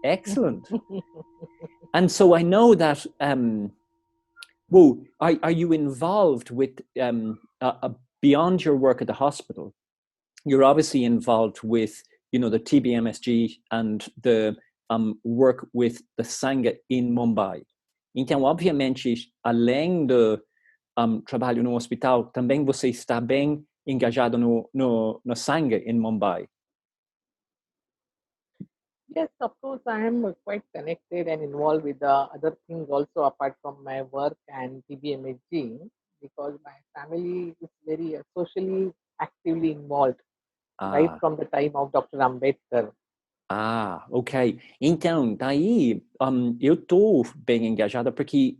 Excellent. And so I know that, are you involved with, beyond your work at the hospital, you're obviously involved with, the TBMSG and the work with the Sangha in Mumbai. Então, obviamente, além do trabalho no hospital, também você está bem engajado no Sangha in Mumbai. Yes, of course, I am quite connected and involved with the other things also apart from my work and TBMSG, because my family is very socially actively involved right from the time of Dr. Ambedkar. Ok. Então, daí eu estou bem engajada porque,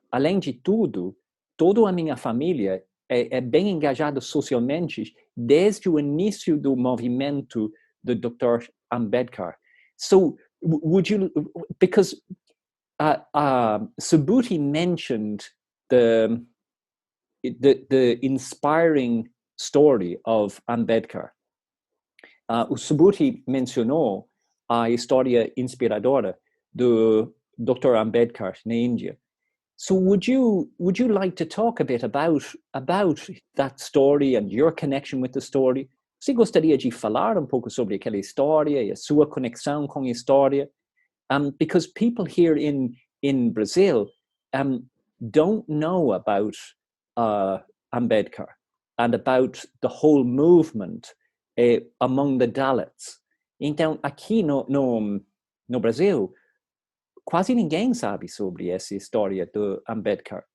além de tudo, toda a minha família é bem engajada socialmente desde o início do movimento do Dr. Ambedkar. So, would you, because Subhuti mentioned the inspiring story of Ambedkar. O Subhuti mencionou a história inspiradora do Dr. Ambedkar na Índia. So would you like to talk a bit about that story and your connection with the story? Você gostaria de falar um pouco sobre aquela história e a sua conexão com a história? Because people here in Brazil don't know about Ambedkar and about the whole movement among the Dalits. Então, aqui no Brasil, quase ninguém sabe sobre essa história do Ambedkar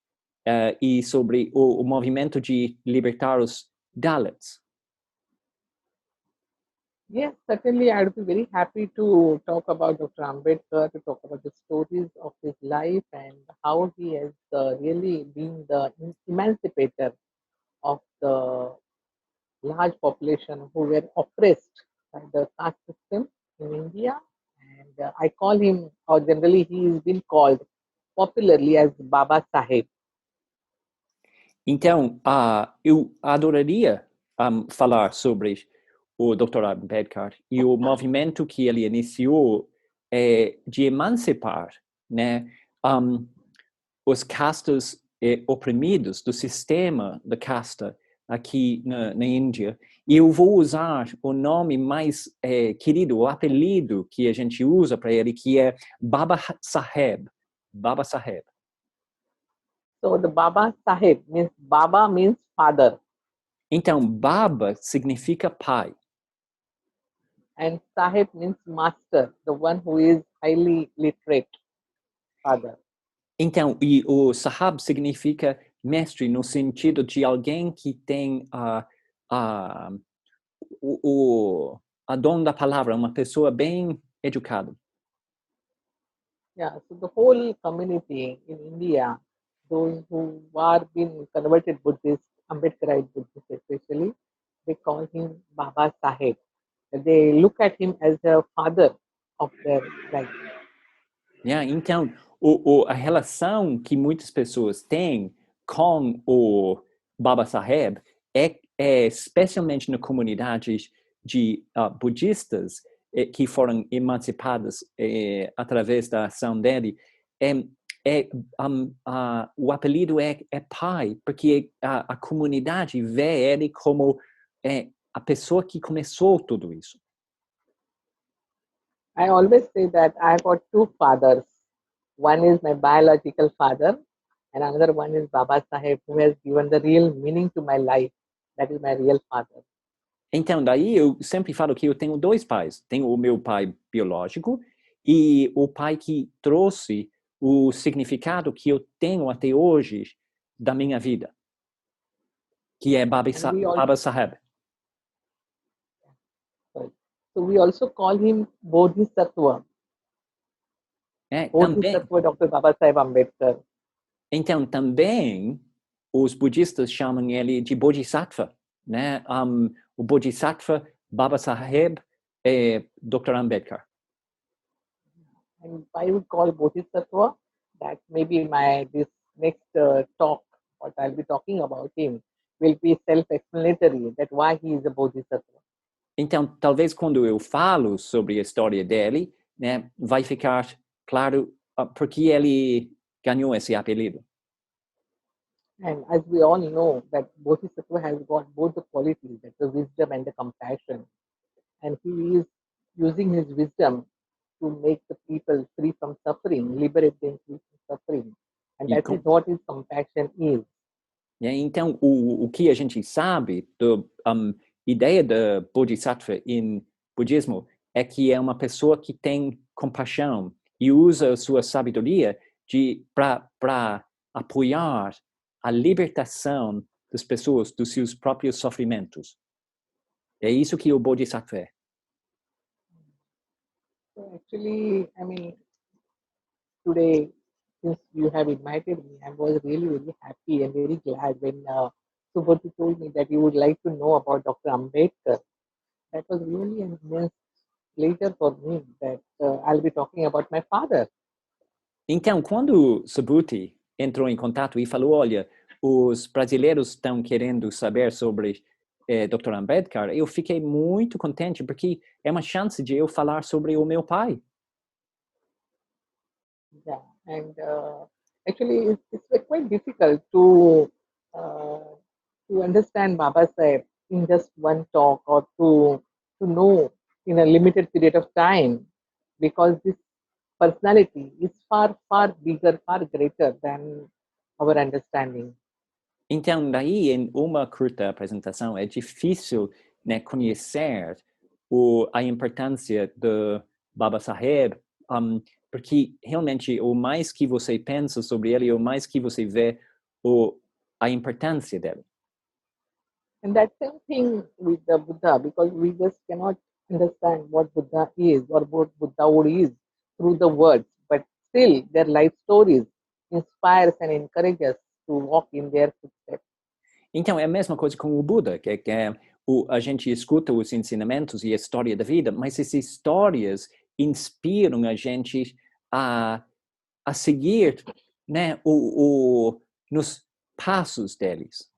e sobre o movimento de libertar os Dalits. Yes, certainly I would be very happy to talk about Dr. Ambedkar, to talk about the stories of his life and how he has really been the emancipator of the large population who were oppressed by the caste system in India. And I call him, or generally he is been called popularly as Baba Saheb. Então, eu adoraria falar sobre o Dr. Ambedkar e o movimento que ele iniciou de emancipar, né, os castas oprimidos do sistema da casta aqui na Índia. E eu vou usar o nome mais querido, o apelido que a gente usa para ele, que é Baba Saheb. Baba Saheb. So the Baba Saheb means father. Então, Baba significa pai. And Saheb means master, the one who is highly literate, father. Então, e o Sahab significa mestre no sentido de alguém que tem a dom da palavra, uma pessoa bem educada. Yeah, so the whole community in India, those who are being converted Buddhist, Ambedkarite Buddhist especially, they call him Baba Saheb. They look at him as the father of their life. Yeah, então, a relação que muitas pessoas têm com o Baba Saheb é especialmente nas comunidades de budistas que foram emancipadas através da ação dele. O apelido é pai, porque a comunidade vê ele como a pessoa que começou tudo isso. I always say that I've got two fathers. One is my biological father, and another one is Baba Saheb, who has given the real meaning to my life. That is my real father. Então, daí eu sempre falo que eu tenho dois pais. Tenho o meu pai biológico e o pai que trouxe o significado que eu tenho até hoje da minha vida, que é Baba Saheb. So we also call him Bodhisattva. Bodhisattva Dr. Baba Saheb Ambedkar. Então, também os budistas chamam ele de Bodhisattva, né? O Bodhisattva, Baba Saheb Dr. Ambedkar. And I would call Bodhisattva, that maybe this next talk, what I'll be talking about him, will be self-explanatory, that why he is a Bodhisattva. Então, talvez quando eu falo sobre a história dele, né, vai ficar claro por que ele ganhou esse apelido. And as we all know that Bodhisattva has got both the qualities, that the wisdom and the compassion. And he is using his wisdom to make the people free from suffering, liberate them free from suffering. And E that is what his compassion is. Então, o que a gente sabe da ideia da Bodhisattva em budismo é que é uma pessoa que tem compaixão e usa a sua sabedoria para apoiar a libertação das pessoas dos seus próprios sofrimentos. É isso que o Bodhisattva é. So actually, I mean, today, since you have invited me, I was really, really happy and very glad when Subodhi told me that you would like to know about Dr. Ambedkar. That was really an immense pleasure for me that I'll be talking about my father. Então, quando Subhuti entrou em contato e falou, olha, os brasileiros estão querendo saber sobre Dr. Ambedkar, eu fiquei muito contente porque é uma chance de eu falar sobre o meu pai. Yeah, and actually, it's quite difficult to understand Baba Sahib in just one talk or to know in a limited period of time, because this personality is far, far bigger, far greater than our understanding. Então, daí, em uma curta apresentação, é difícil, né, conhecer a importância do Baba Sahib, porque realmente o mais que você pensa sobre ele, o mais que você vê a importância dele. And that same thing with the Buddha, because we just cannot understand what Buddha is or what Buddha is through the words, but still their life stories inspires and encourage us to walk in their footsteps. Então, é a mesma coisa com o Buda, que a gente escuta os ensinamentos e a história da vida, mas essas histórias inspiram a gente a seguir, né, nos passos deles.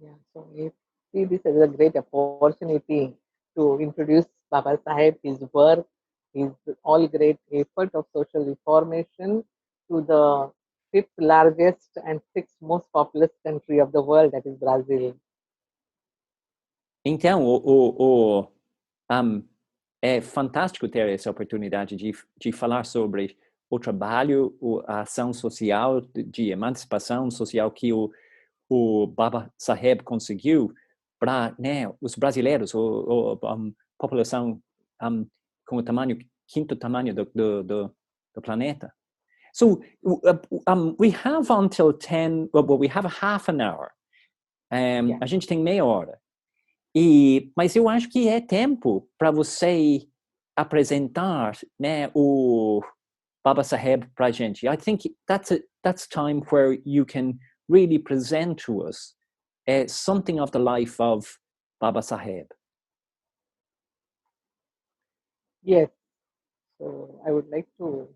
Yeah, so we see this as a great opportunity to introduce Baba Sahib, his work, his all great effort of social reformation to the fifth largest and sixth most populous country of the world, that is Brazil. Então, é fantástico ter essa oportunidade de falar sobre o trabalho, a ação social, de emancipação social que o Baba Sahib conseguiu para, né, os brasileiros, a população com o quinto tamanho do planeta. So we have until 10, well, we have a half an hour. Yeah. A gente tem meia hora. Mas eu acho que é tempo para você apresentar, né, o Baba Sahib para a gente. I think that's time where you can really present to us something of the life of Baba Sahib. Yes. So I would like to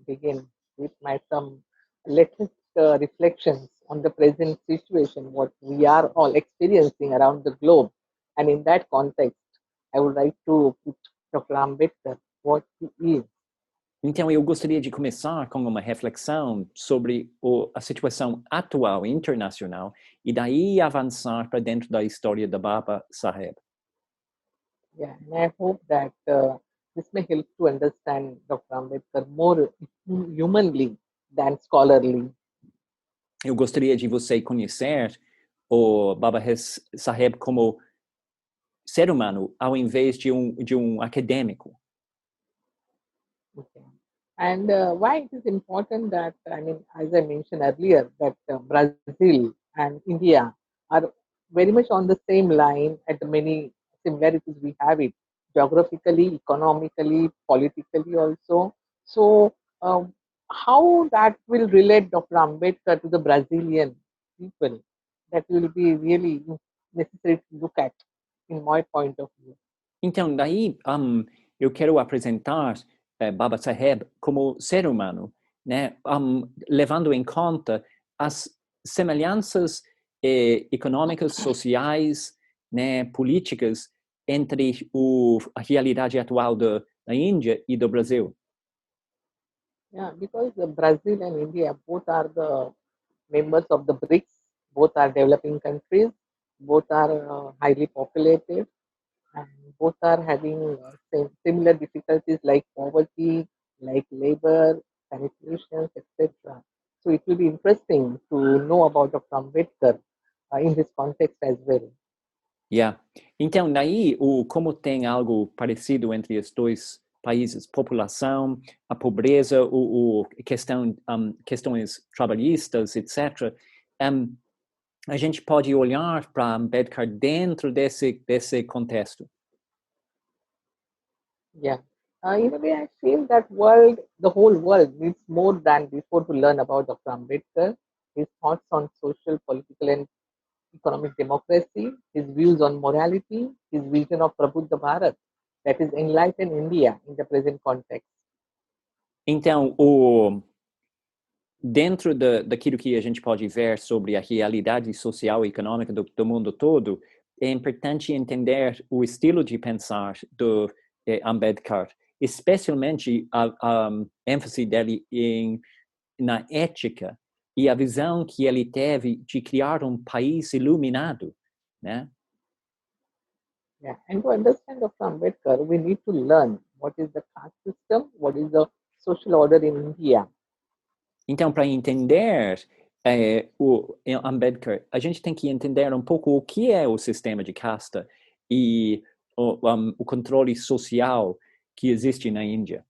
begin with some latest reflections on the present situation, what we are all experiencing around the globe. And in that context, I would like to put Dr. Ambedkar, what he is. Então, eu gostaria de começar com uma reflexão sobre a situação atual internacional e daí avançar para dentro da história da Baba Sahib. Yeah, and I hope that this may help to understand Dr. Ambedkar more humanly than scholarly. Eu gostaria de você conhecer o Baba Sahib como ser humano, ao invés de um acadêmico. Okay. And why it is important that, I mean, as I mentioned earlier, that Brazil and India are very much on the same line at the many similarities we have it, geographically, economically, politically also. So how that will relate Dr. Ambedkar to the Brazilian people, that will be really necessary to look at in my point of view. Então, daí eu quero apresentar Baba Sahib como ser humano, né, levando em conta as semelhanças econômicas, sociais, né, políticas entre a realidade atual da Índia e do Brasil. Yeah, because Brazil and India both are the members of the BRICS, both are developing countries, both are highly populated, and both are having similar difficulties like poverty, like labor, sanitation, etc. So it will be interesting to know about Dr. Ambedkar in this context as well. Yeah. Então, daí, como tem algo parecido entre os dois países, população, a pobreza, questões trabalhistas, etc., a gente pode olhar para Ambedkar dentro desse contexto. Yeah. In a way, I feel that the whole world needs more than before to learn about Dr. Ambedkar, his thoughts on social, political, and economic democracy, his views on morality, his vision of Prabuddha Bharat, that is enlightened India in the present context. Então, dentro daquilo que a gente pode ver sobre a realidade social e econômica do mundo todo, é importante entender o estilo de pensar do Ambedkar, especialmente a ênfase dele na ética e a visão que ele teve de criar um país iluminado, né? Yeah, and to understand Dr. Ambedkar, we need to learn what is the caste system, what is the social order in India. Então, para entender o Ambedkar, a gente tem que entender um pouco o que é o sistema de casta e o controle social que existe na Índia.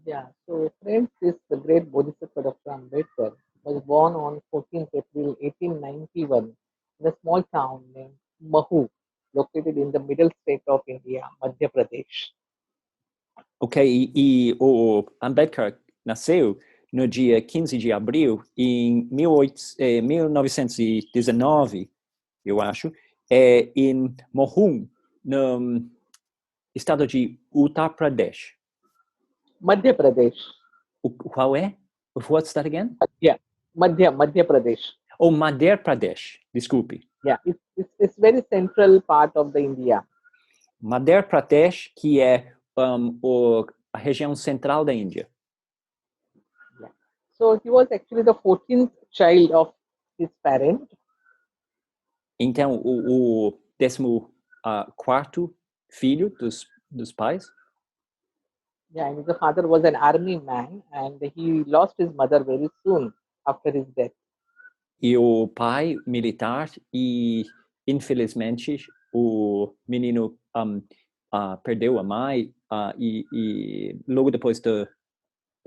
Yeah, so friends, this great Bodhisattva Dr. Ambedkar was born on 14th April 1891 in a small town named Mahu, located in the middle state of India, Madhya Pradesh. Ok, e o Ambedkar nasceu no dia 15 de abril em 1919, eu acho, em Mohun, no estado de Uttar Pradesh. Madhya Pradesh. Qual é? What's that again? Yeah, Madhya Pradesh. Oh, Madhya Pradesh, desculpe. Yeah, it's very central part of the India. Madhya Pradesh, que é a região central da Índia. Yeah. So he was actually the 14th child of his parent. Então, o 14º filho dos pais. Yeah, and his father was an army man, and he lost his mother very soon after his death. E o pai militar, e infelizmente o menino perdeu a mãe e logo depois do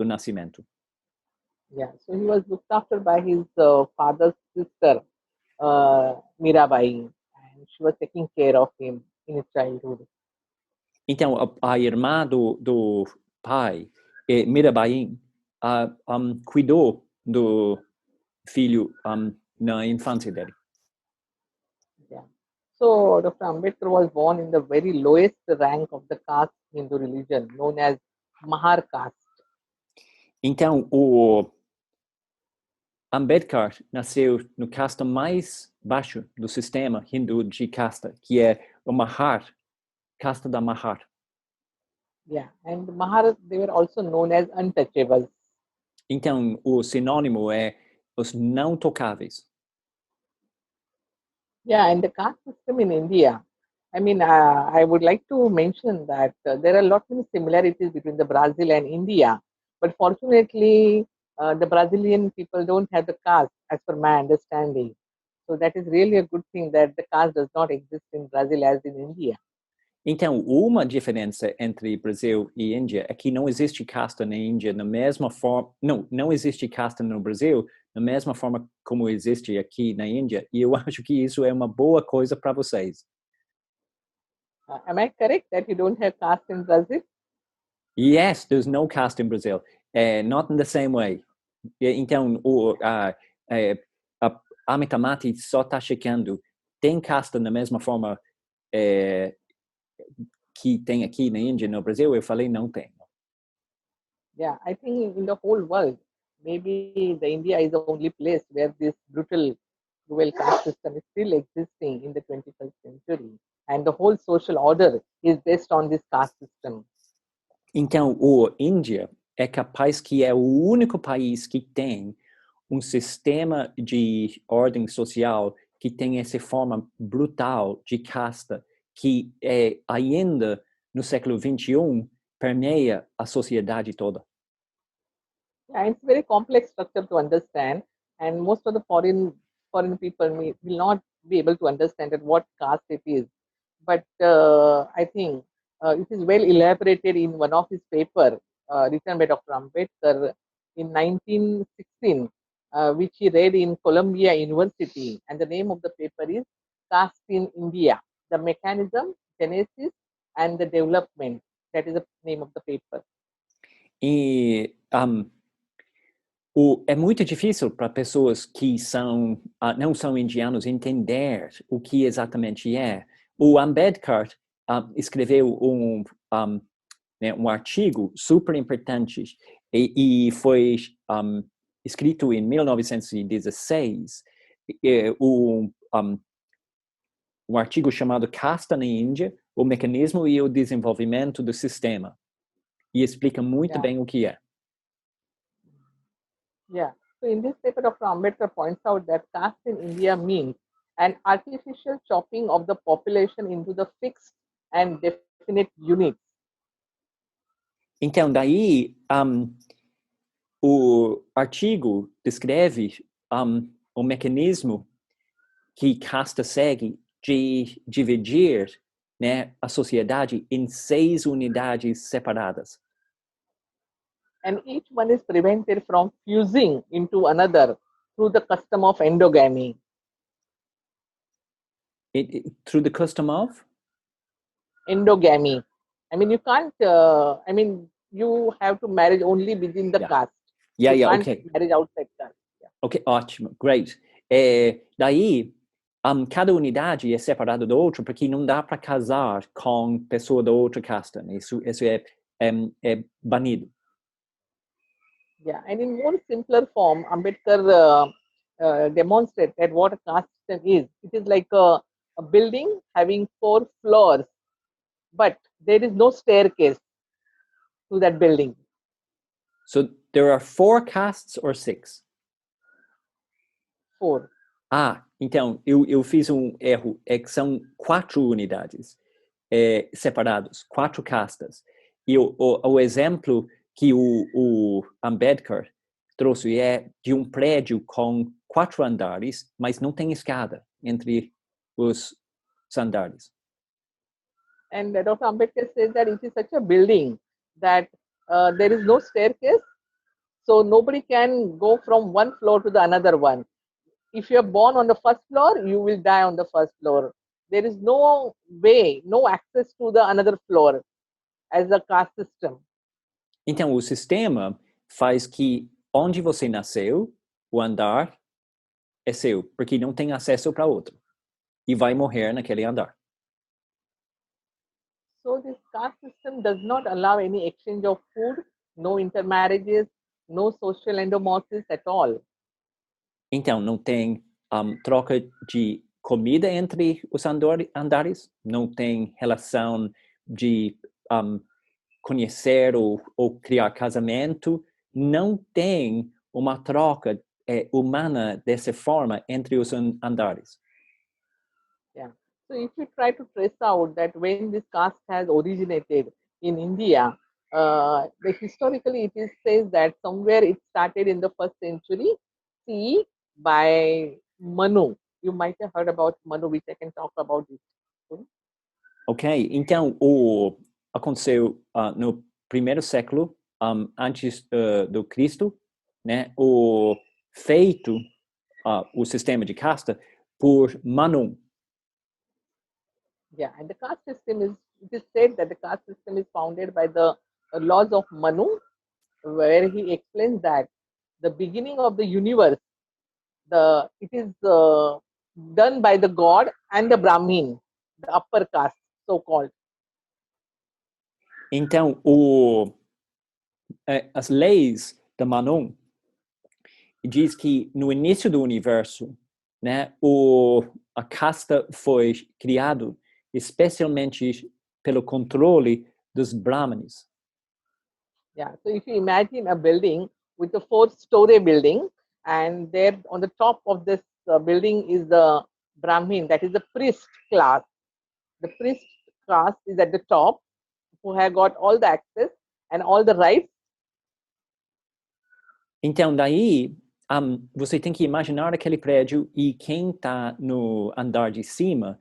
nascimento. Yeah, so he was looked after by his father's sister, Mirabai, and she was taking care of him in his childhood. Então, a irmã do pai, Mirabai, cuidou do filho na infância dele. Yeah. So Dr. Ambedkar was born in the very lowest rank of the caste Hindu religion, known as Mahar caste. Então, o Ambedkar nasceu no casta mais baixo do sistema hindu de casta, que é o Mahar, casta da Mahar. Yeah, and Mahar, they were also known as untouchables. Então, o sinônimo é os não tocáveis. Yeah, and the caste system in India, I mean, I would like to mention that there are a lot many similarities between the Brazil and India, but fortunately, the Brazilian people don't have the caste, as per my understanding. So that is really a good thing that the caste does not exist in Brazil as in India. Então, uma diferença entre Brasil e Índia é que não existe casta na Índia na mesma forma, não existe casta no Brasil da mesma forma como existe aqui na Índia, e eu acho que isso é uma boa coisa para vocês. Am I correct that you don't have caste in Brazil? Yes, there's no caste in Brazil. Not in the same way. Então, a Amitamati só está checando. Tem casta da mesma forma que tem aqui na Índia, no Brasil? Eu falei, não tem. Yeah, I think in the whole world, maybe the India is the only place where this brutal dual caste system is still existing in the 21st century, and the whole social order is based on this caste system. Então, a Índia é capaz que é o único país que tem um sistema de ordem social que tem essa forma brutal de casta que ainda no século XXI permeia a sociedade toda. Yeah, it's a very complex structure to understand, and most of the foreign people will not be able to understand at what caste it is. But I think it is well elaborated in one of his papers written by Dr. Ambedkar in 1916, which he read in Columbia University, and the name of the paper is Caste in India: The Mechanism, Genesis, and the Development. That is the name of the paper. E é muito difícil para pessoas que não são indianos entender o que exatamente é. O Ambedkar escreveu um artigo super importante e foi escrito em 1916, um artigo chamado Casta na Índia, o mecanismo e o desenvolvimento do sistema. E explica muito bem o que é. Yeah. So in this paper, Dr. Ambedkar points out that caste in India means an artificial chopping of the population into the fixed and definite units. Então, daí, o artigo descreve o mecanismo que casta segue de dividir, né, a sociedade em 6 unidades separadas. And each one is prevented from fusing into another through the custom of endogamy. Through the custom of? Endogamy. I mean, you can't, you have to marry only within the caste. You can't Okay. marry outside caste. Yeah. Ok, ótimo, great. Daí, cada unidade é separada do outro porque não dá para casar com pessoa da outra casta. Isso é banido. Yeah, and in more simpler form, Ambedkar demonstrated what a caste system is. It is like a building having 4 floors, but there is no staircase to that building. So there are 4 castes or 6? 4. Então eu fiz um erro. É que são 4 unidades separadas, 4 castas. E o exemplo que o Ambedkar trouxe é de um prédio com 4 andares, mas não tem escada entre os andares. And Dr. Ambedkar says that it is such a building that there is no staircase, so nobody can go from one floor to the another one. If you are born on the first floor, you will die on the first floor. There is no way, no access to the another floor as a caste system. Então, o sistema faz que onde você nasceu, o andar é seu, porque não tem acesso para outro. E vai morrer naquele andar. So this caste system does not allow any exchange of food, no intermarriages, no social endomorphism at all. Então, não tem troca de comida entre os andares, não tem relação de conhecer ou criar casamento, não tem uma troca humana dessa forma entre os andares. Yeah. So if you try to trace out that when this caste has originated in India, historically it says that somewhere it started in the 1st century CE by Manu. You might have heard about Manu, which I can talk about it. Ok, então aconteceu no 1º século antes do Cristo, né? O sistema de casta por Manu. Yeah, and the caste system it is said that the caste system is founded by the laws of Manu, where he explains that the beginning of the universe, it is done by the god and the Brahmin, the upper caste, so called. Então, as leis da Manu diz que no início do universo, né, a casta foi criado especialmente pelo controle dos brahmanes. Yeah. So if you imagine a building with a 4-story building, and there on the top of this building is the Brahmin, that is the priest class. The priest class is at the top, who have got all the access and all the rights. Então, daí, você tem que imaginar aquele prédio e quem está no andar de cima,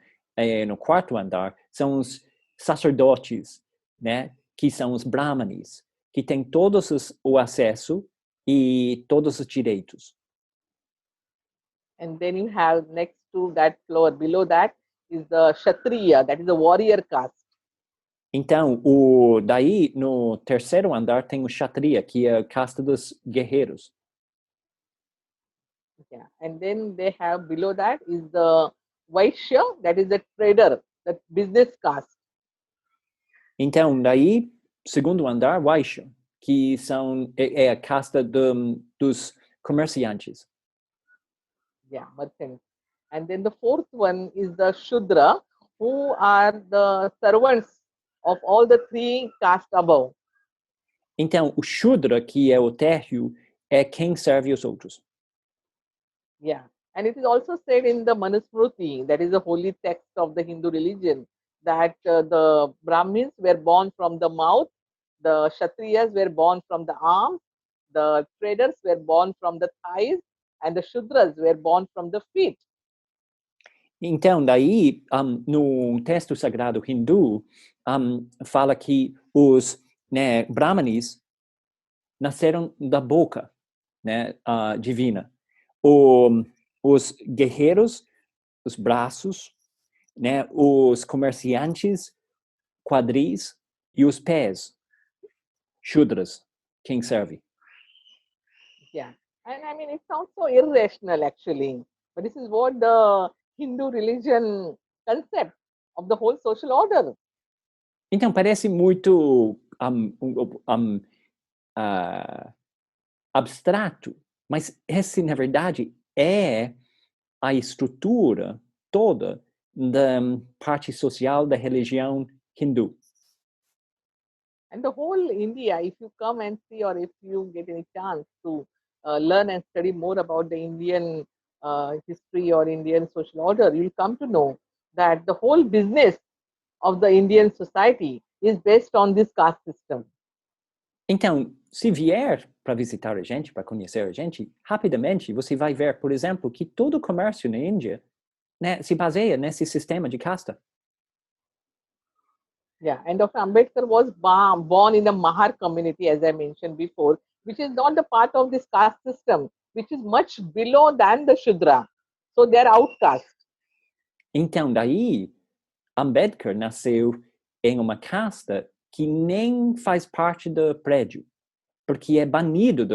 no quarto andar, são os sacerdotes, né? Que são os brahmanes, que têm todos o acesso e todos os direitos. And then you have next to that floor, below that is the Kshatriya, that is the warrior caste. Então, daí, no terceiro andar, tem o Kshatriya, que é a casta dos guerreiros. Yeah. And then they have below that is the Vaishya, that is the trader, the business caste. Então, daí, segundo andar, Vaishya, que é a casta dos comerciantes. Yeah, merchants. And then the fourth one is the Shudra, who are the servants of all the 3 castes above. Então, o Shudra, que é o térreo, é quem serve os outros. Yeah. And it is also said in the Manusmriti, that is the holy text of the Hindu religion, that the Brahmins were born from the mouth, the Kshatriyas were born from the arms, the traders were born from the thighs, and the Shudras were born from the feet. Então, daí, no texto sagrado hindu, fala que os, né, brahmanes nasceram da boca, né, divina. Os guerreiros, os braços, né, os comerciantes, quadris e os pés, shudras, quem serve. Yeah. And I mean, it sounds so irrational actually, but this is what the Hindu religion concept of the whole social order. Então, parece muito abstrato, mas esse, na verdade, é a estrutura toda da parte social da religião hindu. And the whole India, if you come and see, or if you get any chance to learn and study more about the Indian history or Indian social order, you'll come to know that the whole business of the Indian society is based on this caste system. Então, se vier para visitar a gente, para conhecer a gente, rapidamente você vai ver, por exemplo, que todo o comércio na Índia, né, se baseia nesse sistema de casta. Yeah, and Dr. Ambedkar was born in the Mahar community, as I mentioned before, which is not the part of this caste system, which is much below than the Shudra. So they are outcast. Então, daí, Ambedkar nasceu em uma casta que nem faz parte do prédio, porque é banido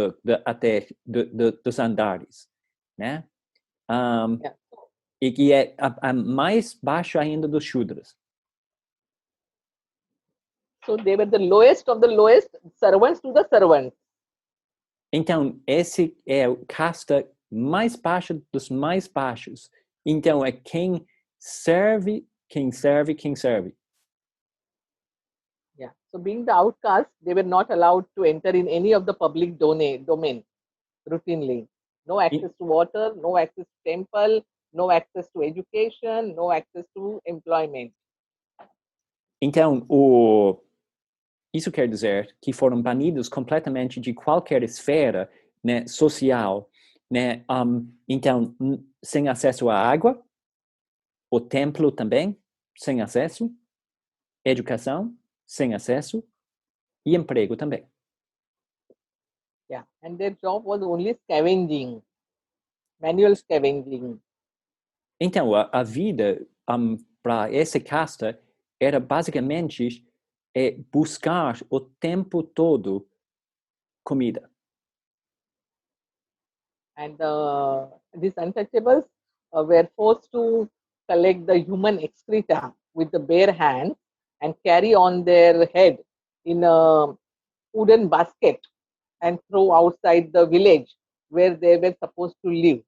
até dos andares, né? Yeah. E que é a mais baixo ainda dos Shudras. So they were the lowest of the lowest, servants to the servants. Então, esse é a casta mais baixa dos mais baixos. Então, é quem serve, quem serve, quem serve. Yeah. So being the outcast, they were not allowed to enter in any of the public domain routinely. No access to water, no access to temple, no access to education, no access to employment. Então, isso quer dizer que foram banidos completamente de qualquer esfera, né, social, né? Então, sem acesso à água, o templo também, sem acesso, educação, sem acesso, e emprego também. Yeah, and their job was only scavenging, manual scavenging. Então, a vida para essa casta era basicamente buscar o tempo todo comida. And these untouchables were forced to collect the human excreta with the bare hands and carry on their head in a wooden basket and throw outside the village where they were supposed to live.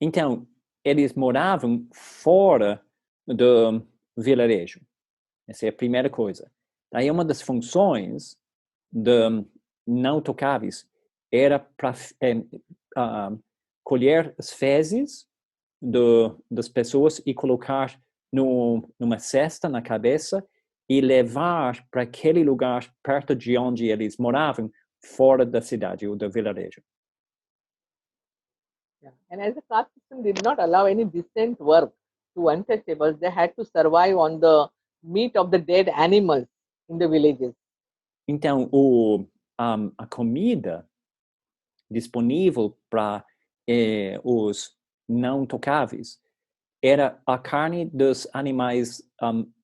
Então, eles moravam fora do vilarejo. Essa é a primeira coisa. Aí uma das funções de não tocáveis era para colher as fezes das pessoas e colocar numa cesta na cabeça e levar para aquele lugar perto de onde eles moravam, fora da cidade ou do vilarejo. Yeah. And as the caste system did not allow any decent work to untouchables, they had to survive on the meat of the dead animals in the villages. Então, a comida disponível para os não tocáveis era a carne dos animais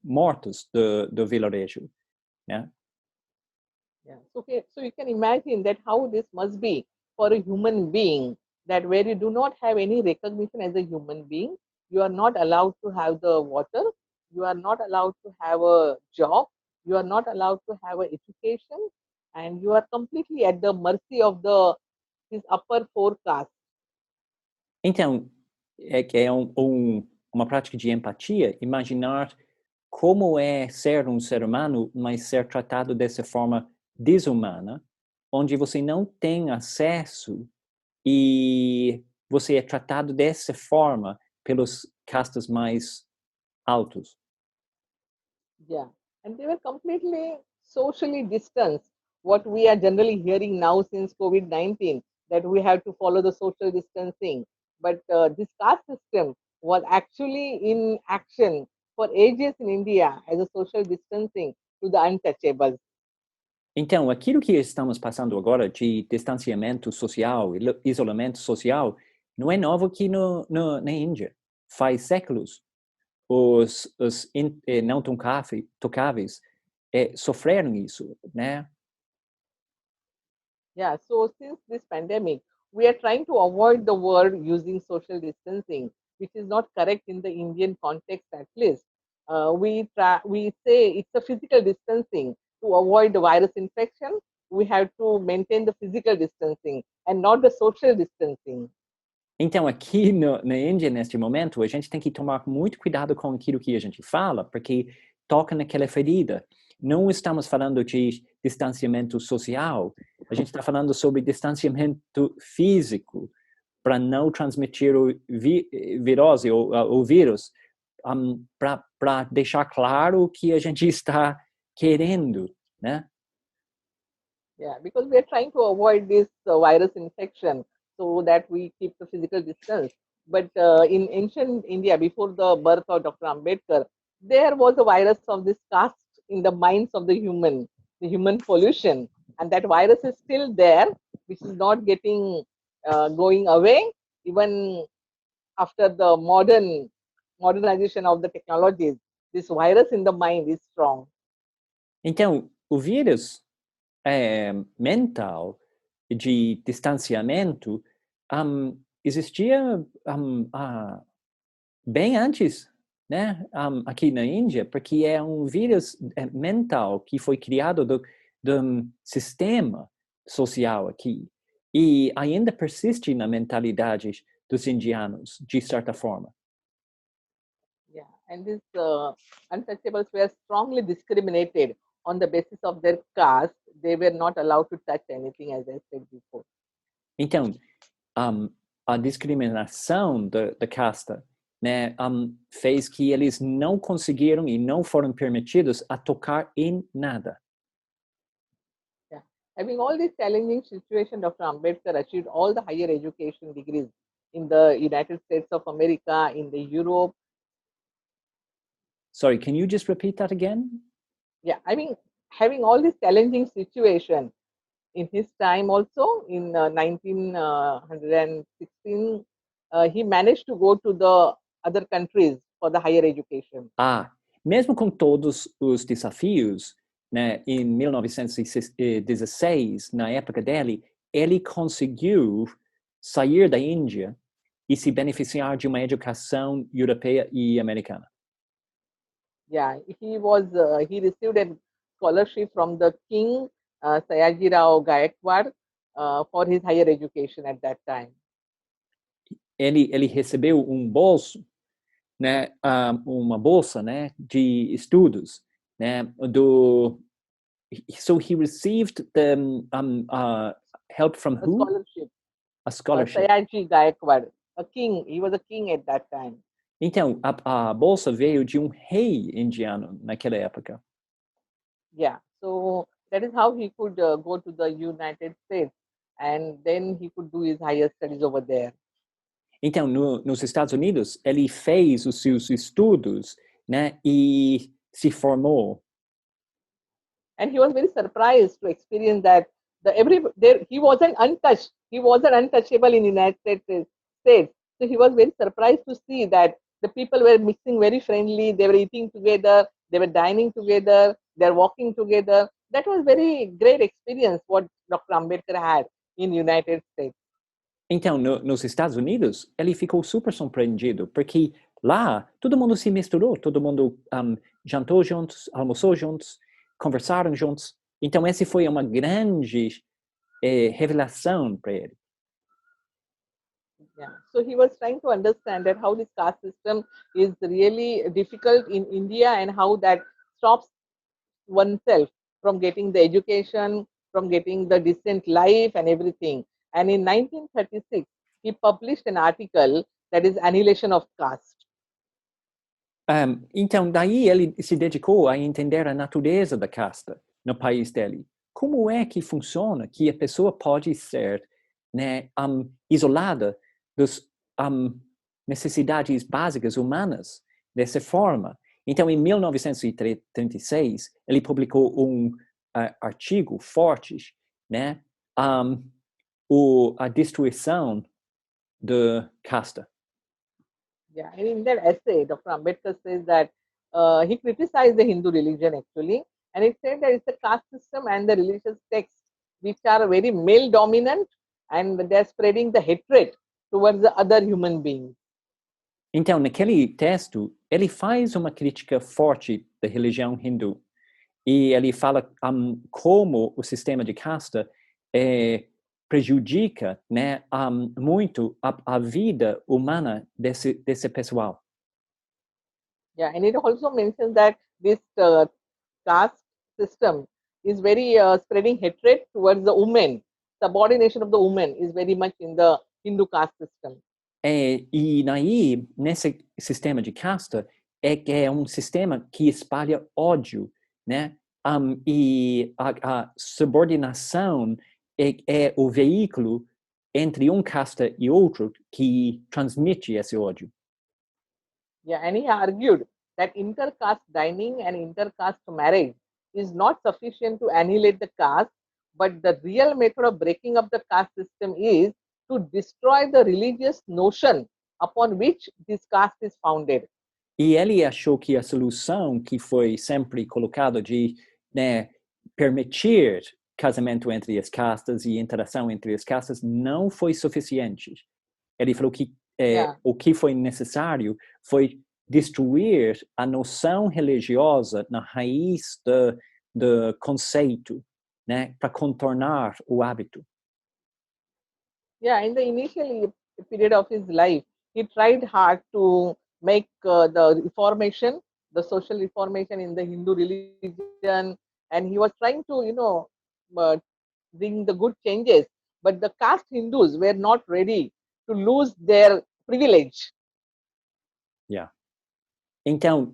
mortos do vilarejo, né? Yeah. So you can imagine that how this must be for a human being, that where you do not have any recognition as a human being, you are not allowed to have the water, you are not allowed to have a job, you are not allowed to have an education, and you are completely at the mercy of his upper four castes. Então, é uma prática de empatia, imaginar como é ser um ser humano, mas ser tratado dessa forma desumana, onde você não tem acesso e você é tratado dessa forma pelos castas mais altos. Yeah, and they were completely socially distanced. What we are generally hearing now since COVID-19, that we have to follow the social distancing. But this caste system was actually in action for ages in India as a social distancing to the untouchables. Então, aquilo que estamos passando agora de distanciamento social, isolamento social, não é novo aqui na Índia. Faz séculos. Os não tocáveis sofreram isso, né? Yeah, so since this pandemic, we are trying to avoid the word using social distancing, which is not correct in the Indian context at least. We say it's a physical distancing to avoid the virus infection. We have to maintain the physical distancing and not the social distancing. Então, aqui na Índia, neste momento, a gente tem que tomar muito cuidado com aquilo que a gente fala, porque toca naquela ferida. Não estamos falando de distanciamento social, a gente está falando sobre distanciamento físico, para não transmitir o virose ou o vírus, para deixar claro o que a gente está querendo, né? Yeah, because we are trying to avoid this virus infection so that we keep the physical distance. But in ancient India, before the birth of Dr. Ambedkar, there was a virus of this caste in the minds of the human pollution. And that virus is still there, which is not getting going away, even after the modernization of the technologies. This virus in the mind is strong. Então, o vírus mental de distanciamento existia bem antes, né? Aqui na Índia, porque é um vírus mental que foi criado do sistema social aqui e ainda persiste na mentalidade dos indianos, de certa forma. Yeah, and these untouchables were strongly discriminated on the basis of their caste. They were not allowed to touch anything, as I said before. Então, a discriminação da casta, né, fez que eles não conseguiram e não foram permitidos a tocar em nada. Yeah. Having all this challenging situation, Dr. Ambedkar achieved all the higher education degrees in the United States of America, in the Europe. Sorry, can you just repeat that again? Yeah, I mean, having all this challenging situation in his time also, in 1916, he managed to go to the other countries for the higher education. Mesmo com todos os desafios, né, em 1916, na época dele, ele conseguiu sair da Índia e se beneficiar de uma educação europeia e americana. Yeah, he received a scholarship from the king, Sayajirao Gaikwad, for his higher education at that time. ele recebeu um bolso, né, uma bolsa, né, de estudos, né, so he received the help from A who? scholarship. A scholarship. Sayaji Gaikwad, a king. He was a king at that time. Então, a bolsa veio de um rei indiano naquela época. Yeah. So that is how he could go to the United States, and then he could do his higher studies over there. Então, nos Estados Unidos, ele fez os seus estudos, né, e se formou. And he was very surprised to experience that he wasn't untouched. He wasn't untouchable in the United States. So he was very surprised to see that the people were mixing very friendly. They were eating together. They were dining together. They're walking together. That was very great experience what Dr. Ambedkar had in United States. Então, nos Estados Unidos, ele ficou super surpreendido, porque lá todo mundo se misturou, todo mundo jantou juntos, almoçou juntos, conversaram juntos. Então, essa foi uma grande revelação para ele. Yeah. So he was trying to understand that how this caste system is really difficult in India and how that stops oneself from getting the education, from getting the decent life and everything. And in 1936, he published an article that is Annihilation of Caste. Então, daí ele se dedicou a entender a natureza da casta no país dele. Como é que funciona que a pessoa pode ser, né, isolada das necessidades básicas humanas dessa forma? Então, em 1936, ele publicou um artigo forte, né, a destruição da casta. Yeah, and in that essay, Dr. Ambedkar says that he criticized the Hindu religion actually, and he said that it's the caste system and the religious texts which are very male dominant and they're spreading the hatred towards the other human beings. Então, naquele texto, ele faz uma crítica forte da religião hindu. E ele fala como o sistema de casta prejudica, né, muito a vida humana desse pessoal. Yeah, and it also mentions that this caste system is very spreading hatred towards the women. Subordination of the woman is very much in the Hindu caste system. E aí, nesse sistema de casta, é um sistema que espalha ódio, né? E a subordinação é o veículo entre um casta e outro que transmite esse ódio. Yeah, and he argued that intercaste dining and intercaste marriage is not sufficient to annihilate the caste, but the real method of breaking up the caste system is to destroy the religious notion upon which this caste is founded. E ele achou que a solução que foi sempre colocada de, né, permitir casamento entre as castas e interação entre as castas não foi suficiente. Ele falou que o que foi necessário foi destruir a noção religiosa na raiz do conceito, né, para contornar o hábito. Yeah, in the initial period of his life, he tried hard to make the reformation, the social reformation in the Hindu religion, and he was trying to, bring the good changes. But the caste Hindus were not ready to lose their privilege. Yeah. Então,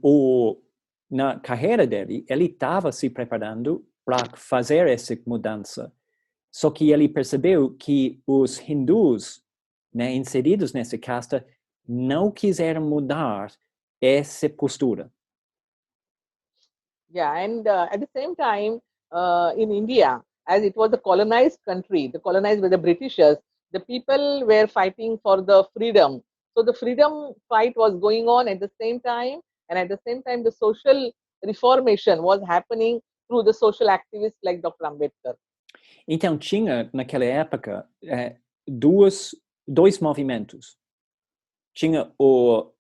na carreira dele, ele estava se preparando para fazer essa mudança. Só que ele percebeu que os hindus, né, inseridos nessa casta não quiseram mudar essa postura. Yeah, and at the same time, in India, as it was a colonized country, the colonized by the Britishers, the people were fighting for the freedom. So the freedom fight was going on at the same time, and at the same time, the social reformation was happening through the social activists like Dr. Ambedkar. Então, tinha, naquela época, dois movimentos. Tinha o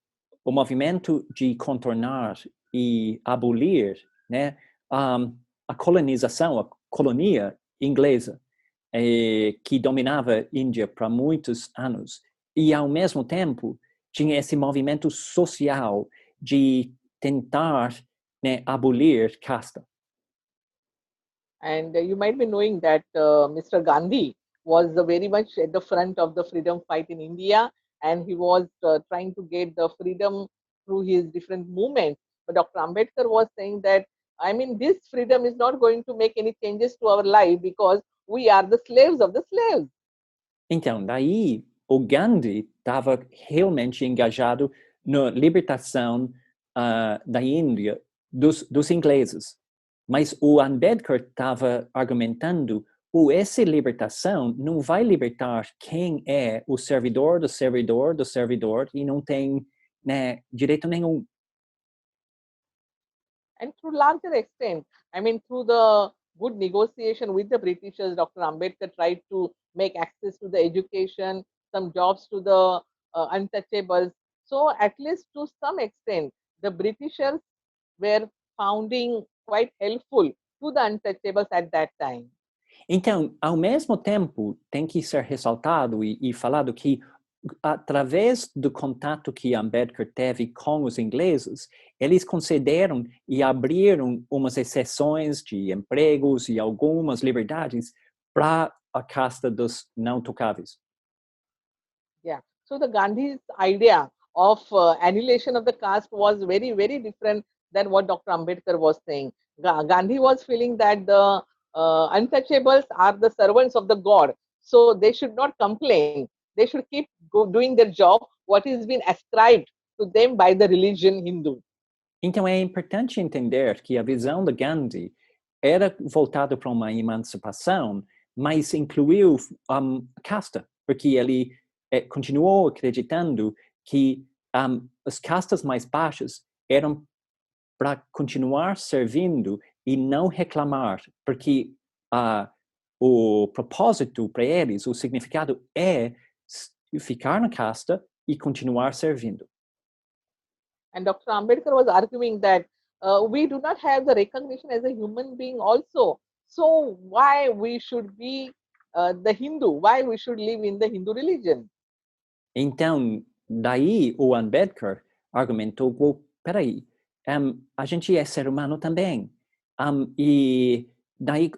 movimento de contornar e abolir, né, a colonização, a colonia inglesa, que dominava a Índia para muitos anos. e ao mesmo tempo tinha esse movimento social de tentar, né, abolir casta. And you might be knowing that Mr. Gandhi was very much at the front of the freedom fight in India, and he was trying to get the freedom through his different movements. But Dr. Ambedkar was saying that, I mean, this freedom is not going to make any changes to our life because we are the slaves of the slaves. Então, daí, o Gandhi estava realmente engajado na libertação da Índia dos ingleses. Mas o Ambedkar estava argumentando que essa libertação não vai libertar quem é o servidor do servidor do servidor e não tem, né, direito nenhum. And to larger extent, I mean, through the good negotiation with the Britishers, Dr. Ambedkar tried to make access to the education, some jobs to the untouchables. So at least to some extent, the Britishers were founding quite helpful to the untouchables at that time. Então, ao mesmo tempo, tem que ser ressaltado e falado que, através do contato que Ambedkar teve com os ingleses, eles concederam e abriram umas exceções de empregos e algumas liberdades para a casta dos não tocáveis. Yeah. So the Gandhi's idea of annihilation of the caste was very, very different than what Dr. Ambedkar was saying. Gandhi was feeling that the untouchables are the servants of the God. So they should not complain. They should keep doing their job, what is been ascribed to them by the religion Hindu. Então é importante entender que a visão de Gandhi era voltada para uma emancipação, mas incluiu casta, porque ele continuou acreditando que as castas mais baixas eram para continuar servindo e não reclamar, porque o propósito para eles, o significado é ficar na casta e continuar servindo. And Dr. Ambedkar was arguing that we do not have the recognition as a human being also. So why we should be the Hindu? Why we should live in the Hindu religion? Então, daí o Ambedkar argumentou, peraí, a gente é ser humano também. E daí,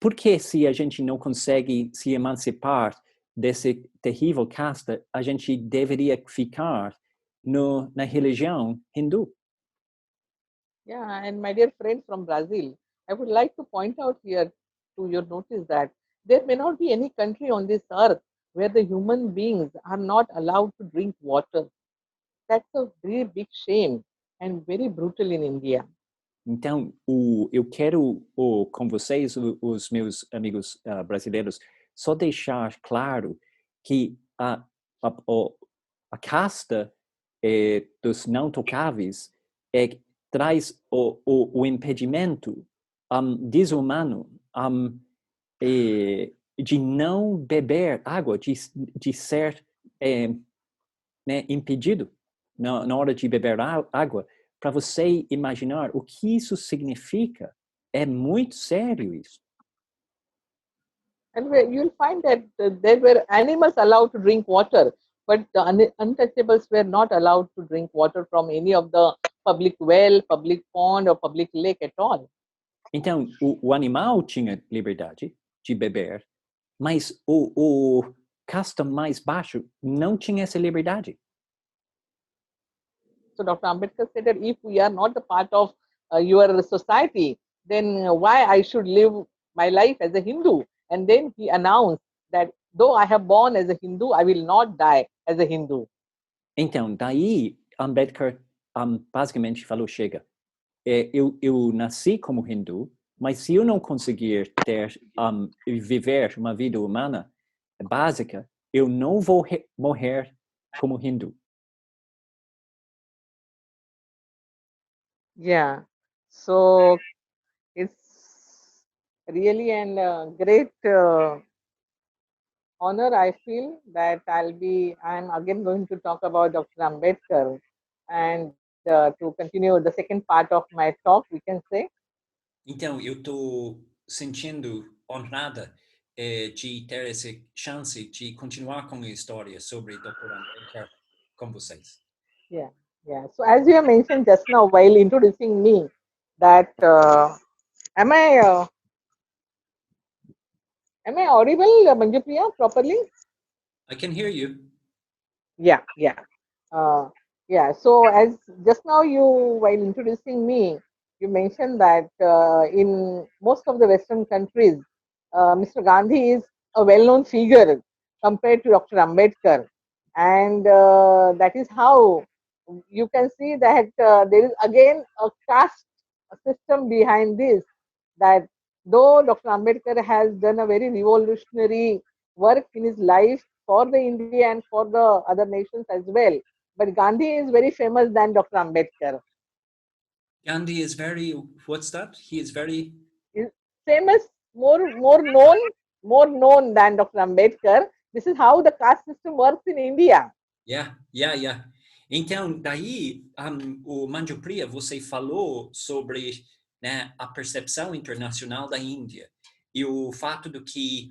por que se a gente não consegue se emancipar desse terrível casta, a gente deveria ficar na religião hindu? Yeah, and my dear friend from Brazil, I would like to point out here to your notice that there may not be any country on this earth where the human beings are not allowed to drink water. That's a very big shame and very brutal in India. Então, eu quero, com vocês, os meus amigos brasileiros, só deixar claro que a casta dos não tocáveis traz o impedimento desumano de não beber água, de ser né, impedido na hora de beber água. Para você imaginar o que isso significa, é muito sério isso. And you'll find that there were animals allowed to drink water, but the untouchables were not allowed to drink water from any of the public well, public pond, or public lake at all. Então, o animal tinha liberdade de beber, mas o casta mais baixo não tinha essa liberdade. So Dr. Ambedkar said that if we are not a part of your society, then why I should live my life as a Hindu? And then he announced that though I have born as a Hindu, I will not die as a Hindu. Então, daí Ambedkar basicamente falou, chega, eu nasci como hindu, mas se eu não conseguir viver uma vida humana básica, eu não vou morrer como hindu. Yeah. So it's really a great honor, I feel, that I'm again going to talk about Dr. Ambedkar and to continue the second part of my talk, we can say. Então, eu estou sentindo honrada de ter essa chance de continuar com a história sobre Dr. Ambedkar com vocês. Yeah, yeah. So as you have mentioned just now while introducing me, that am I uh, am I audible, Manjupriya, properly? I can hear you. Yeah, yeah. Uh, yeah, so as just now you, while introducing me, you mentioned that in most of the Western countries, Mr. Gandhi is a well-known figure compared to Dr. Ambedkar. And that is how you can see that there is again a caste system behind this, that though Dr. Ambedkar has done a very revolutionary work in his life for the India and for the other nations as well, but Gandhi is very famous than Dr. Ambedkar. Gandhi is very, what's that? He is very... Is famous, more known than Dr. Ambedkar. This is how the caste system works in India. Yeah. Então, daí, o Manjupriya, você falou sobre, né, a percepção internacional da Índia e o fato de que,